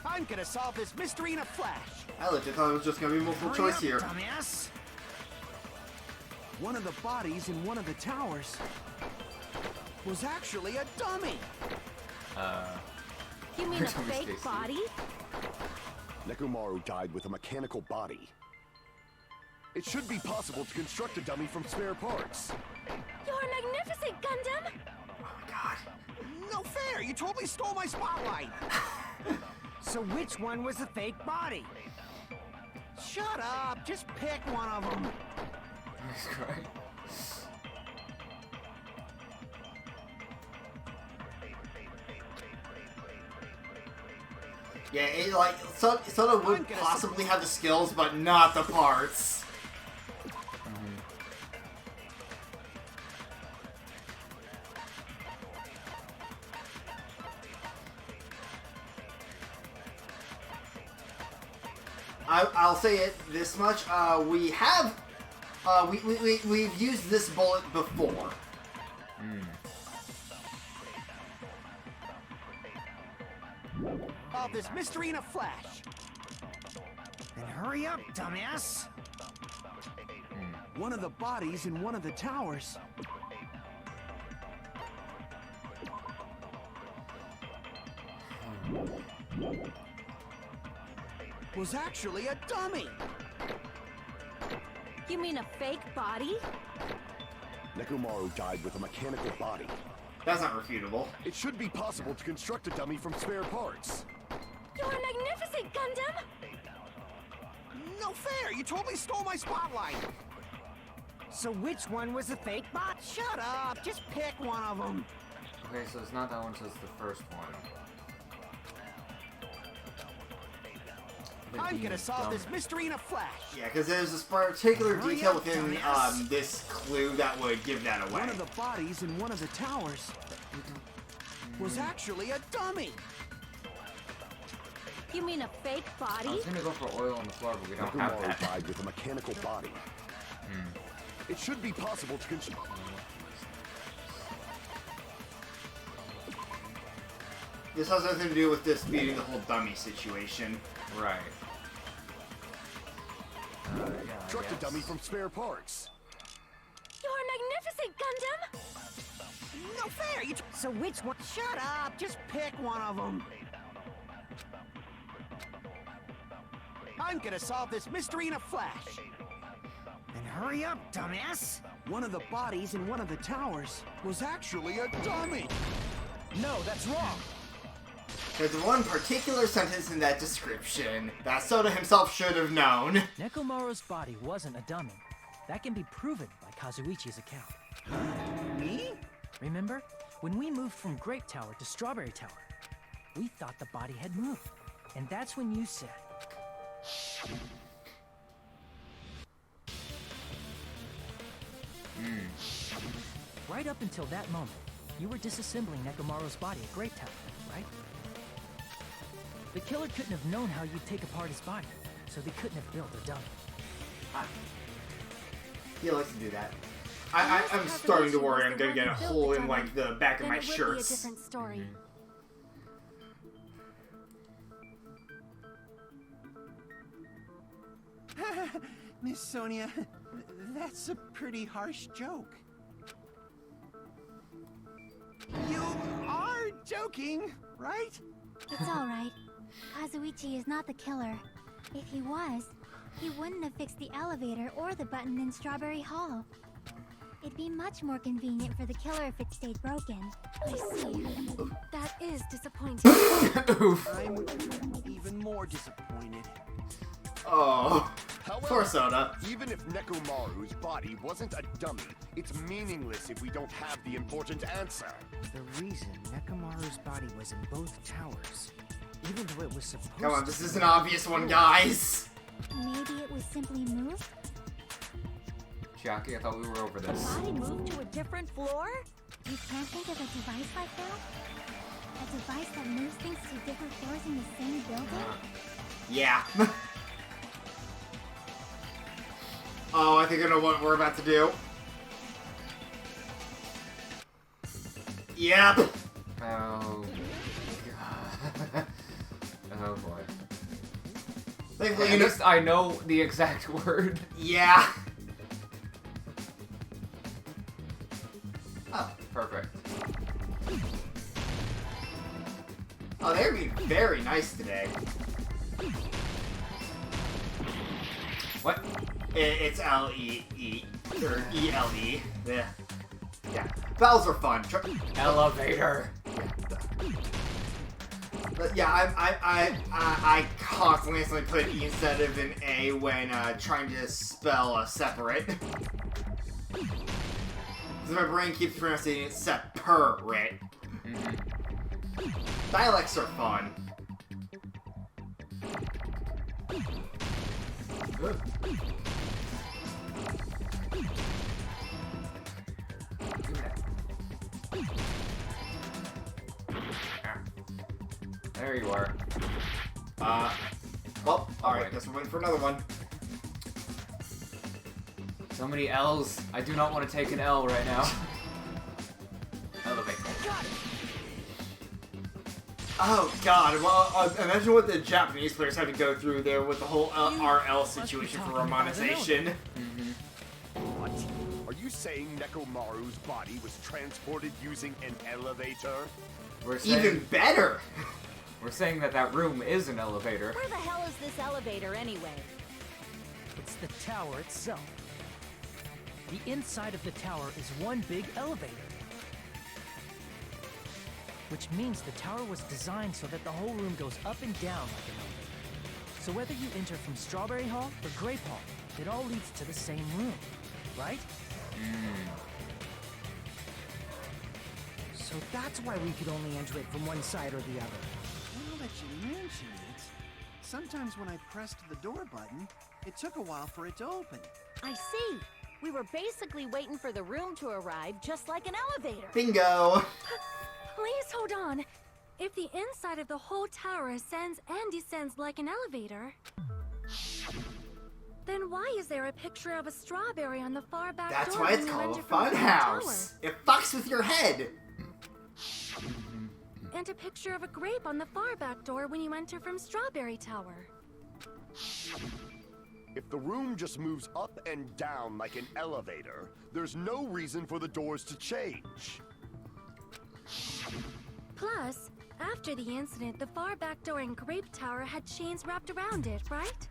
I'm gonna solve this mystery in a flash. I legit thought it was just gonna be multiple Hurry choice up, here. dumbass! One of the bodies in one of the towers was actually a dummy. You mean a Tell me, fake Stacy. body? Nekomaru died with a mechanical body. It should be possible to construct a dummy from spare parts. You're magnificent, Gundam! God. No fair! You totally stole my spotlight. So which one was the fake body? Shut up! Just pick one of them. Jesus Christ. Yeah, it, like, Soda would possibly have the skills, but not the parts. I'll say it this much. We have, we've used this bullet before. Solve this mystery in a flash. Then hurry up, dumbass! One of the bodies in one of the towers was actually a dummy. You mean a fake body? Nekomaru died with a mechanical body. That's not refutable. It should be possible to construct a dummy from spare parts. You're magnificent, Gundam! No fair! You totally stole my spotlight. So which one was the fake bot? Shut up! Just pick one of them. Okay, so it's not that one, so it's the first one. I'm gonna solve this mystery in a flash. Yeah, because there's this particular Hurry detail up, within dumbass. this clue that would give that away. One of the bodies in one of the towers was actually a dummy. You mean a fake I body? was gonna go for oil on the floor, but we don't have Nekomaru that. died with a mechanical body. It should be possible to construct. This has nothing to do with this beating the whole dummy situation. Right. Yeah, I Construct a guess. dummy from spare parts. You're magnificent, Gundam! No fair! So which one? Shut up! Just pick one of them. I'm gonna solve this mystery in a flash. Then hurry up, dumbass! One of the bodies in one of the towers was actually a dummy. No, that's wrong! There's one particular sentence in that description that Soda himself should have known. Nekomaru's body wasn't a dummy. That can be proven by Kazuichi's account. Me? Remember? When we moved from Grape Tower to Strawberry Tower, we thought the body had moved. And that's when you said, right up until that moment, you were disassembling Nekomaru's body at Grape Tower, right? The killer couldn't have known how you'd take apart his body, so they couldn't have built a dummy. He likes to do that. I'm starting to worry I'm gonna get a hole in like the back of my shirts. Then it would be a different story. Miss Sonia, that's a pretty harsh joke. You are joking, right? It's alright. Kazuichi is not the killer. If he was, he wouldn't have fixed the elevator or the button in Strawberry Hall. It'd be much more convenient for the killer if it stayed broken. I see. That is disappointing. I'm even more disappointed. Oh, However, poor Soda. even if Nekomaru's body wasn't a dummy, it's meaningless if we don't have the important answer. The reason Nekomaru's body was in both towers, even though it was supposed Come on, to this be- is an obvious one, guys. Maybe it was simply moved? Jackie, I thought we were over this. Body moved to a different floor? You can't think of a device like that? A device that moves things to different floors in the same building? Yeah. Oh, I think I know what we're about to do. Yep. Oh, God. Oh, boy. Thankfully, At you know. least I know the exact word. Yeah. Oh, Perfect. oh, they're being very nice today. What? It's L-E-E, or E-L-E. Yeah. Yeah. Battles are fun. Elevator. But yeah, I constantly put E instead of an A when trying to spell separate. Because my brain keeps pronouncing it separate. Dialects are fun. There you are. Well, alright, guess we're waiting for another one. So many L's. I do not want to take an L right now. Elevator. Oh god, well, imagine what the Japanese players had to go through there with the whole RL situation for romanization. What? Are you saying Nekomaru's body was transported using an elevator? We're saying, Even better! we're saying that room is an elevator. Where the hell is this elevator anyway? It's the tower itself. The inside of the tower is one big elevator. Which means the tower was designed so that the whole room goes up and down like an elevator. So whether you enter from Strawberry Hall or Grape Hall, it all leads to the same room, right? So that's why we could only enter it from one side or the other. Now that you mention it, sometimes when I pressed the door button, it took a while for it to open. I see. We were basically waiting for the room to arrive, just like an elevator. Bingo! Please hold on. If the inside of the whole tower ascends and descends like an elevator, then why is there a picture of a strawberry on the far back That's door why when it's you called a enter from fun the house. It fucks with your head. tower? And a picture of a grape on the far back door when you enter from Strawberry Tower. If the room just moves up and down like an elevator, there's no reason for the doors to change. Plus, after the incident, the far back door in Grape Tower had chains wrapped around it, right?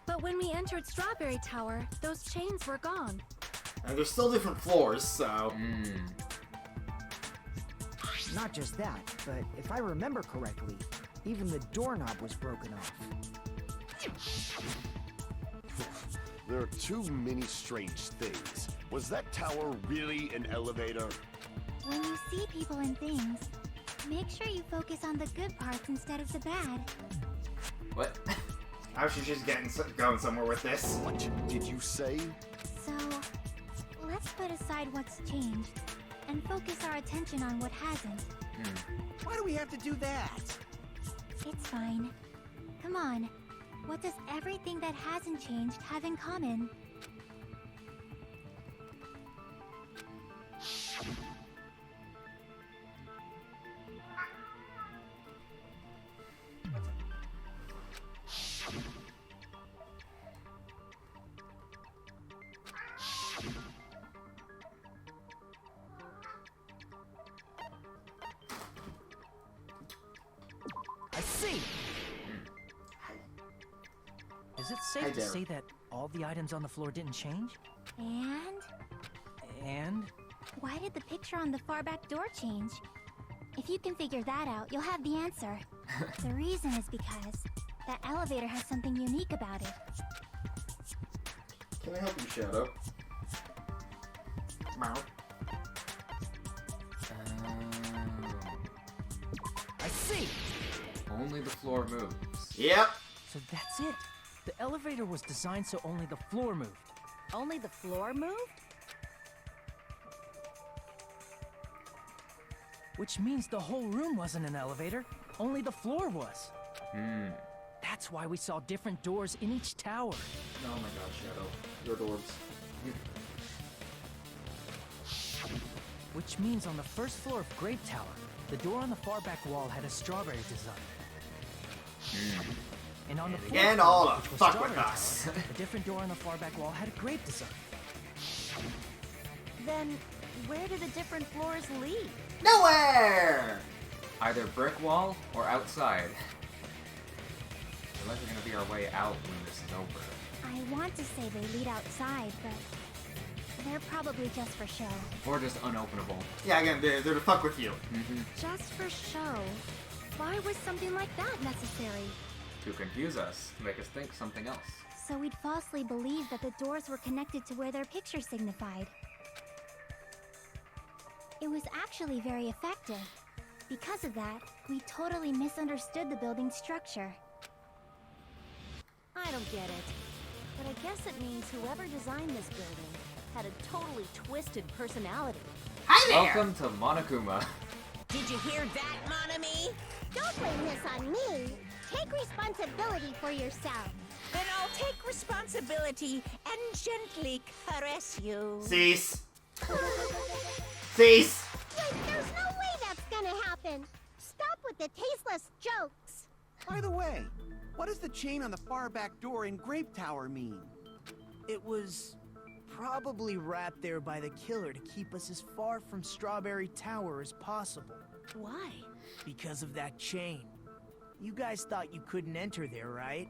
But when we entered Strawberry Tower, those chains were gone. And there's still different floors, so... Not just that, but if I remember correctly, even the doorknob was broken off. There are too many strange things. Was that tower really an elevator? When you see people and things, Make sure you focus on the good parts instead of the bad. What? Actually, she's going somewhere with this. What did you say? So, let's put aside what's changed and focus our attention on what hasn't. Why do we have to do that? It's fine. Come on. What does everything that hasn't changed have in common? I see! Is it safe to say that all the items on the floor didn't change? And? And? Why did the picture on the far back door change? If you can figure that out, you'll have the answer. The reason is because that elevator has something unique about it. Can I help you, Shadow? Meow. I see! Only the floor moves. Yep. So that's it. The elevator was designed so only the floor moved. Only the floor moved? Which means the whole room wasn't an elevator, only the floor was. That's why we saw different doors in each tower. Oh my god, Shadow. You're adorbs. Which means on the first floor of Grape Tower, the door on the far back wall had a strawberry design. And on the fourth Again, floor, all to which was fuck with Strawberry us. Tower, a different door on the far back wall had a grape design. Then, where do the different floors lead? Nowhere! Either brick wall or outside. Unless we're gonna be our way out when this is over. I want to say they lead outside, but they're probably just for show. Or just unopenable. Yeah, again, they're to fuck with you. Just for show. Why was something like that necessary? To confuse us, to make us think something else. So we'd falsely believe that the doors were connected to where their picture signified. It was actually very effective. Because of that, we totally misunderstood the building's structure. I don't get it. But I guess it means whoever designed this building had a totally twisted personality. Hi there! Welcome to Monokuma. Did you hear that, Monami? Don't blame this on me. Take responsibility for yourself. Then I'll take responsibility and gently caress you. Cease. Cease! Wait, there's no way that's gonna happen. Stop with the tasteless jokes. By the way, what does the chain on the far back door in Grape Tower mean? It was probably wrapped there by the killer to keep us as far from Strawberry Tower as possible. Why? Because of that chain. You guys thought you couldn't enter there, right?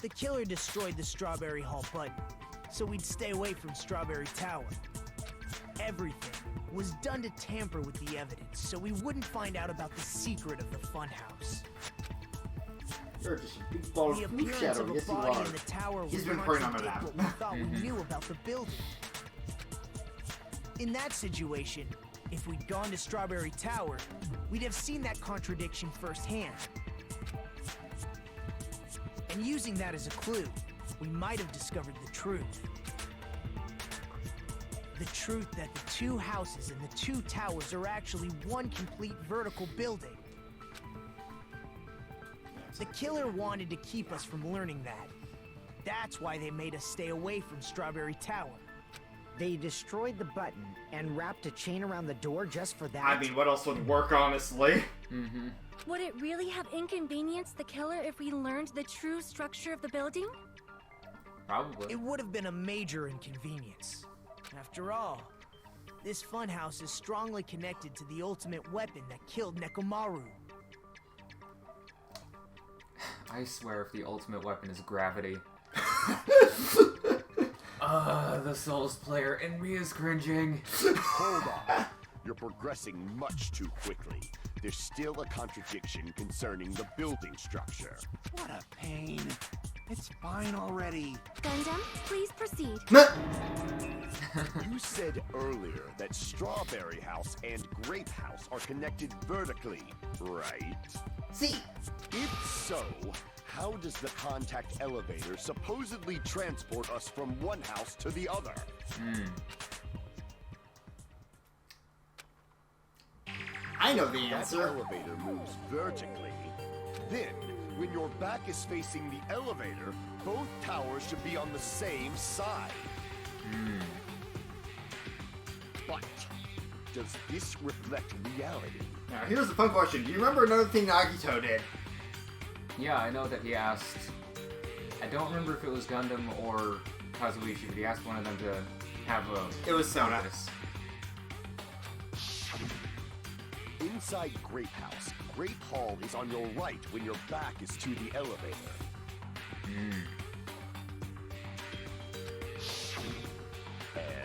The killer destroyed the Strawberry Hall button, so we'd stay away from Strawberry Tower. Everything was done to tamper with the evidence, so we wouldn't find out about the secret of the funhouse. You're just a big ball The of poop, appearance Shadow. of a Yes, you body are. in the tower He's would been preying on contradict that. what we thought we knew about the building. In that situation, if we'd gone to Strawberry Tower, we'd have seen that contradiction firsthand. And using that as a clue, we might have discovered the truth. The truth that the two houses and the two towers are actually one complete vertical building. The killer wanted to keep us from learning that. That's why they made us stay away from Strawberry Tower. They destroyed the button and wrapped a chain around the door just for that. I mean, what else would work, honestly? Would it really have inconvenienced the killer if we learned the true structure of the building? Probably. It would have been a major inconvenience. After all, this funhouse is strongly connected to the ultimate weapon that killed Nekomaru. I swear if the ultimate weapon is gravity. The Souls player in me is cringing. Hold on. You're progressing much too quickly. There's still a contradiction concerning the building structure. What a pain. It's fine already. Gundam, please proceed. You said earlier that Strawberry House and Grape House are connected vertically, right? See, If so, how does the contact elevator supposedly transport us from one house to the other? I know the That answer. elevator moves vertically. Then, when your back is facing the elevator, both towers should be on the same side. But does this reflect reality? Now, here's the fun question. Do you remember another thing Nagito did? Yeah, I know that he asked. I don't remember if it was Gundam or Kazuichi, but he asked one of them to have a. It was Sona. Focus. Inside Grape House, Grape Hall is on your right when your back is to the elevator.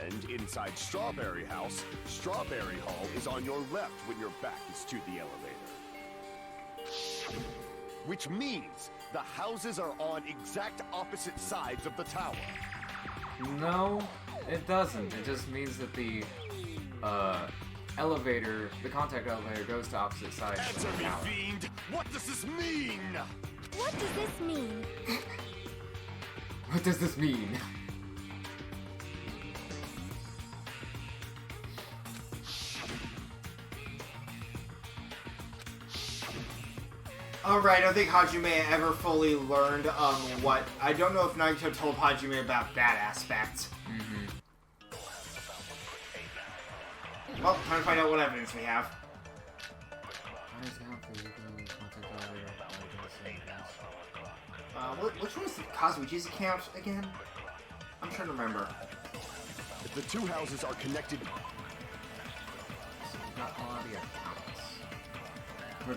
And inside Strawberry House, Strawberry Hall is on your left when your back is to the elevator. Which means the houses are on exact opposite sides of the tower. No, it doesn't. It just means that the elevator, the contact elevator, goes to opposite sides of Answer the me, tower. fiend! What does this mean? What does this mean? What does this mean? Alright, I don't think Hajime ever fully learned what... I don't know if Nagito told Hajime about that aspect. Well, time to find out what evidence we have. Which one is Kazuichi's account again? I'm trying to remember. If the two houses are connected...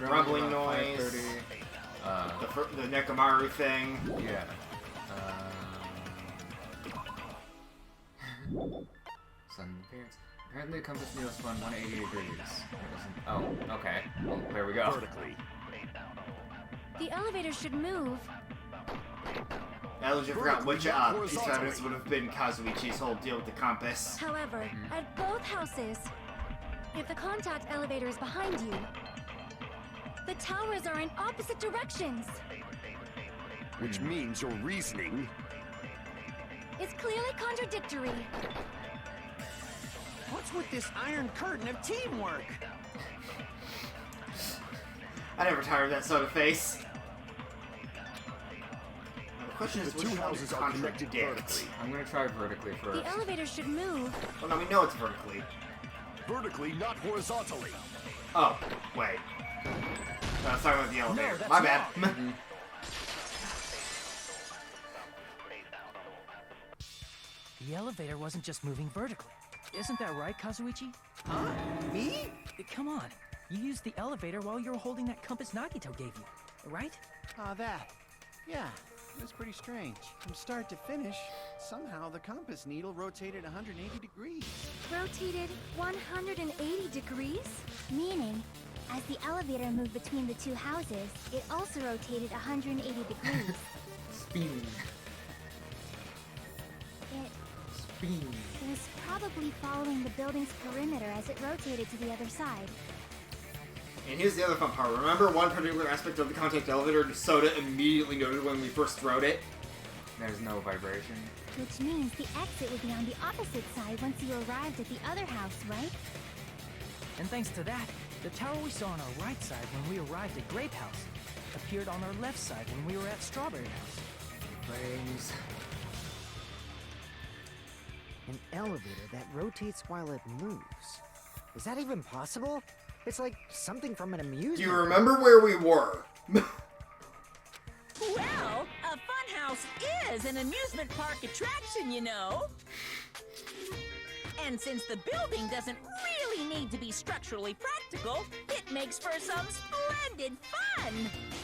Rumbling noise. The Nekomaru thing. Yeah. Sudden appearance. Apparently the compass needle spun 180 degrees. Oh, okay. Well, there we go. vertically. The elevator should move. I legit forgot which piece of evidence would have been Kazuichi's whole deal with the compass. However, at both houses, if the contact elevator is behind you, the towers are in opposite directions. Which means your reasoning... It's clearly contradictory. What's with this iron curtain of teamwork? I never tired of that soda face. Now, the question is, The two houses are connected vertically. I'm gonna try vertically first. The elevator should move. Well, now we know it's vertically. Vertically, not horizontally. Oh, wait. I was talking about the elevator. that's My bad. The elevator wasn't just moving vertically. Isn't that right, Kazuichi? Huh? Me? Come on. You used the elevator while you were holding that compass Nagito gave you, right? That. Yeah, it was pretty strange. From start to finish, somehow the compass needle rotated 180 degrees. Rotated 180 degrees? Meaning, as the elevator moved between the two houses, it also rotated 180 degrees. Spin. It Spin. was probably following the building's perimeter as it rotated to the other side. And here's the other fun part. Remember one particular aspect of the contact elevator Soda immediately noted when we first wrote it? There's no vibration. Which means the exit would be on the opposite side once you arrived at the other house, right? And thanks to that, the tower we saw on our right side when we arrived at Grape House appeared on our left side when we were at Strawberry House. Frames. An elevator that rotates while it moves. Is that even possible? It's like something from an amusement. Do you remember where we were? Well, a funhouse is an amusement park attraction, you know. And since the building doesn't really need to be structurally practical, it makes for some splendid fun.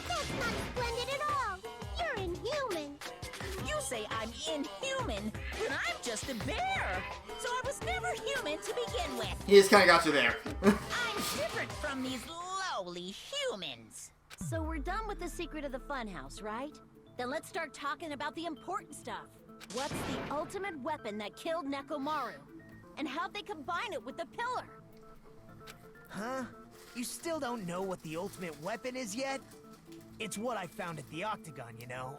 That's not splendid at all. You're inhuman. You say I'm inhuman, but I'm just a bear. So I was never human to begin with. He just kind of got you there. I'm different from these lowly humans. So we're done with the secret of the funhouse, right? Then let's start talking about the important stuff. What's the ultimate weapon that killed Nekomaru? And how'd they combine it with the pillar? Huh? You still don't know what the ultimate weapon is yet? It's what I found at the Octagon, you know.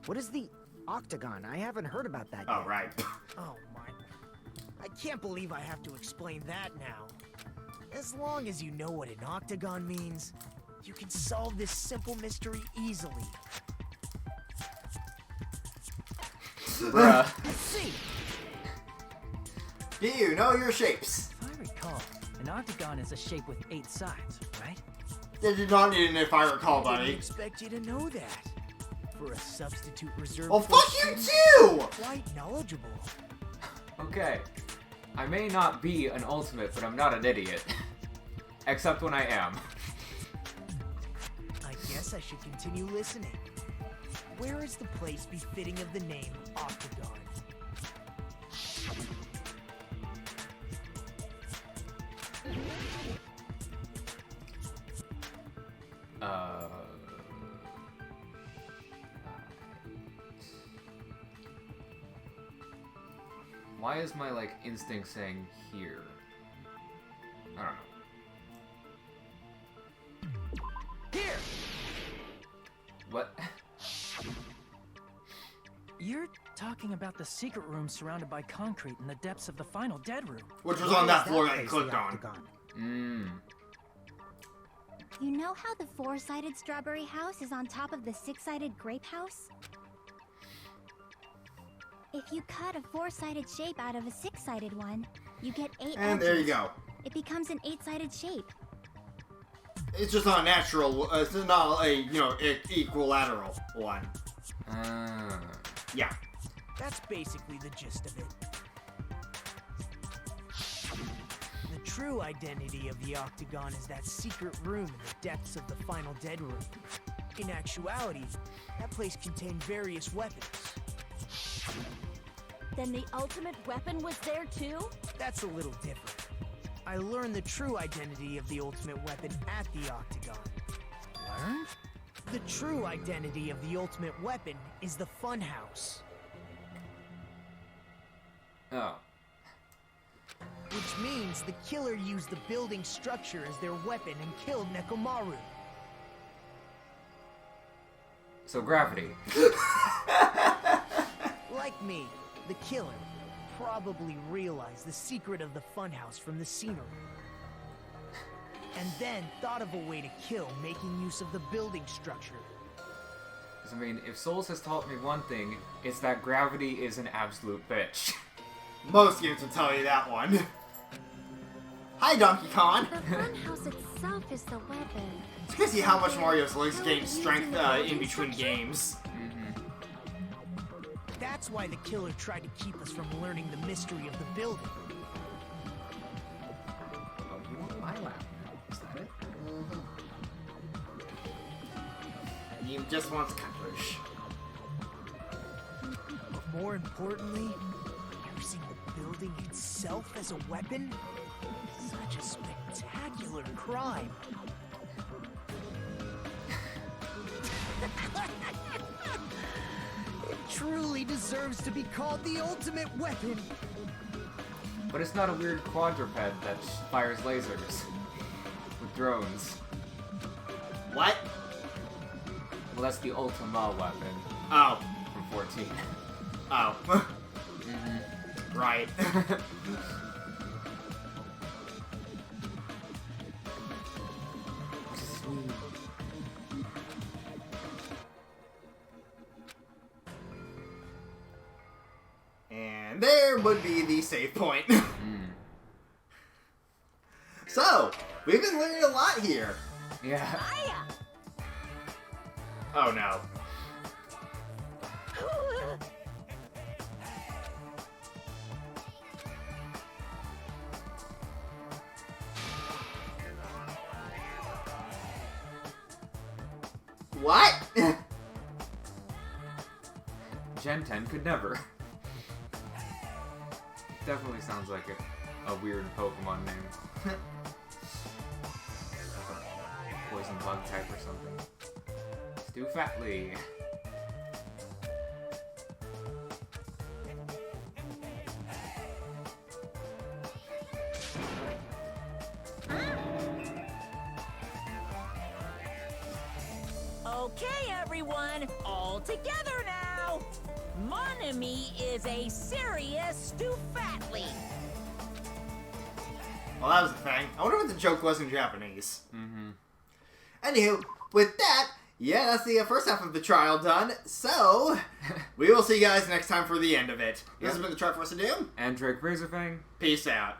What is the Octagon? I haven't heard about that Oh, yet. right. Oh my... I can't believe I have to explain that now. As long as you know what an Octagon means, you can solve this simple mystery easily. Bruh. Let's see! Do you know your shapes? If I recall, an octagon is a shape with 8 sides, right? They did not need an if I recall, I didn't buddy. expect you to know that. For a substitute reserve... Oh, fuck you too! Quite knowledgeable. Okay. I may not be an ultimate, but I'm not an idiot. Except when I am. I guess I should continue listening. Where is the place befitting of the name Octagon? Why is my, like, instinct saying here? I don't know. Here! What? You're talking about the secret room surrounded by concrete in the depths of the final dead room. Which was Why on is that floor that you place clicked the on. Octagon? Mmm. You know how the 4-sided strawberry house is on top of the 6-sided grape house? If you cut a 4-sided shape out of a 6-sided one, you get 8 edges. And there you go. It becomes an 8-sided shape. It's just not a natural, it's not a, you know, equilateral one. Yeah. That's basically the gist of it. The true identity of the Octagon is that secret room in the depths of the final dead room. In actuality, that place contained various weapons. Then the ultimate weapon was there too? That's a little different. I learned the true identity of the ultimate weapon at the Octagon. Learned? The true identity of the ultimate weapon is the Funhouse. Oh. Which means the killer used the building structure as their weapon and killed Nekomaru. So gravity. Like me, the killer probably realized the secret of the funhouse from the scenery. And then thought of a way to kill making use of the building structure. Because, I mean, if Souls has taught me one thing, it's that gravity is an absolute bitch. Most games will tell you that one. Hi, Donkey Kong! The funhouse itself is the weapon. It's crazy how much Mario's legs gain strength in between games. That's why the killer tried to keep us from learning the mystery of the building. Oh, you want my lap now? Is that it? He just wants coverage. But more importantly, using the building itself as a weapon? Such a spectacular crime. It truly deserves to be called the ultimate weapon. But it's not a weird quadruped that fires lasers with drones. What? Well, that's the Ultima weapon Oh. from 14. Oh. Right. And there would be the save point. So, we've been learning a lot here. Yeah. Oh no. What? Gen 10 could never. Definitely sounds like a weird Pokemon name. Poison bug type or something. Stu Fatley. Okay, everyone, all together now. Mon ami is a serious Stufatley. Well, that was the thing. I wonder what the joke was in Japanese. Mm-hmm. Anywho, with that, yeah, that's the first half of the trial done. So, we will see you guys next time for the end of it. This has been the Triforce of Doom. And Drake Razorfang. Peace out.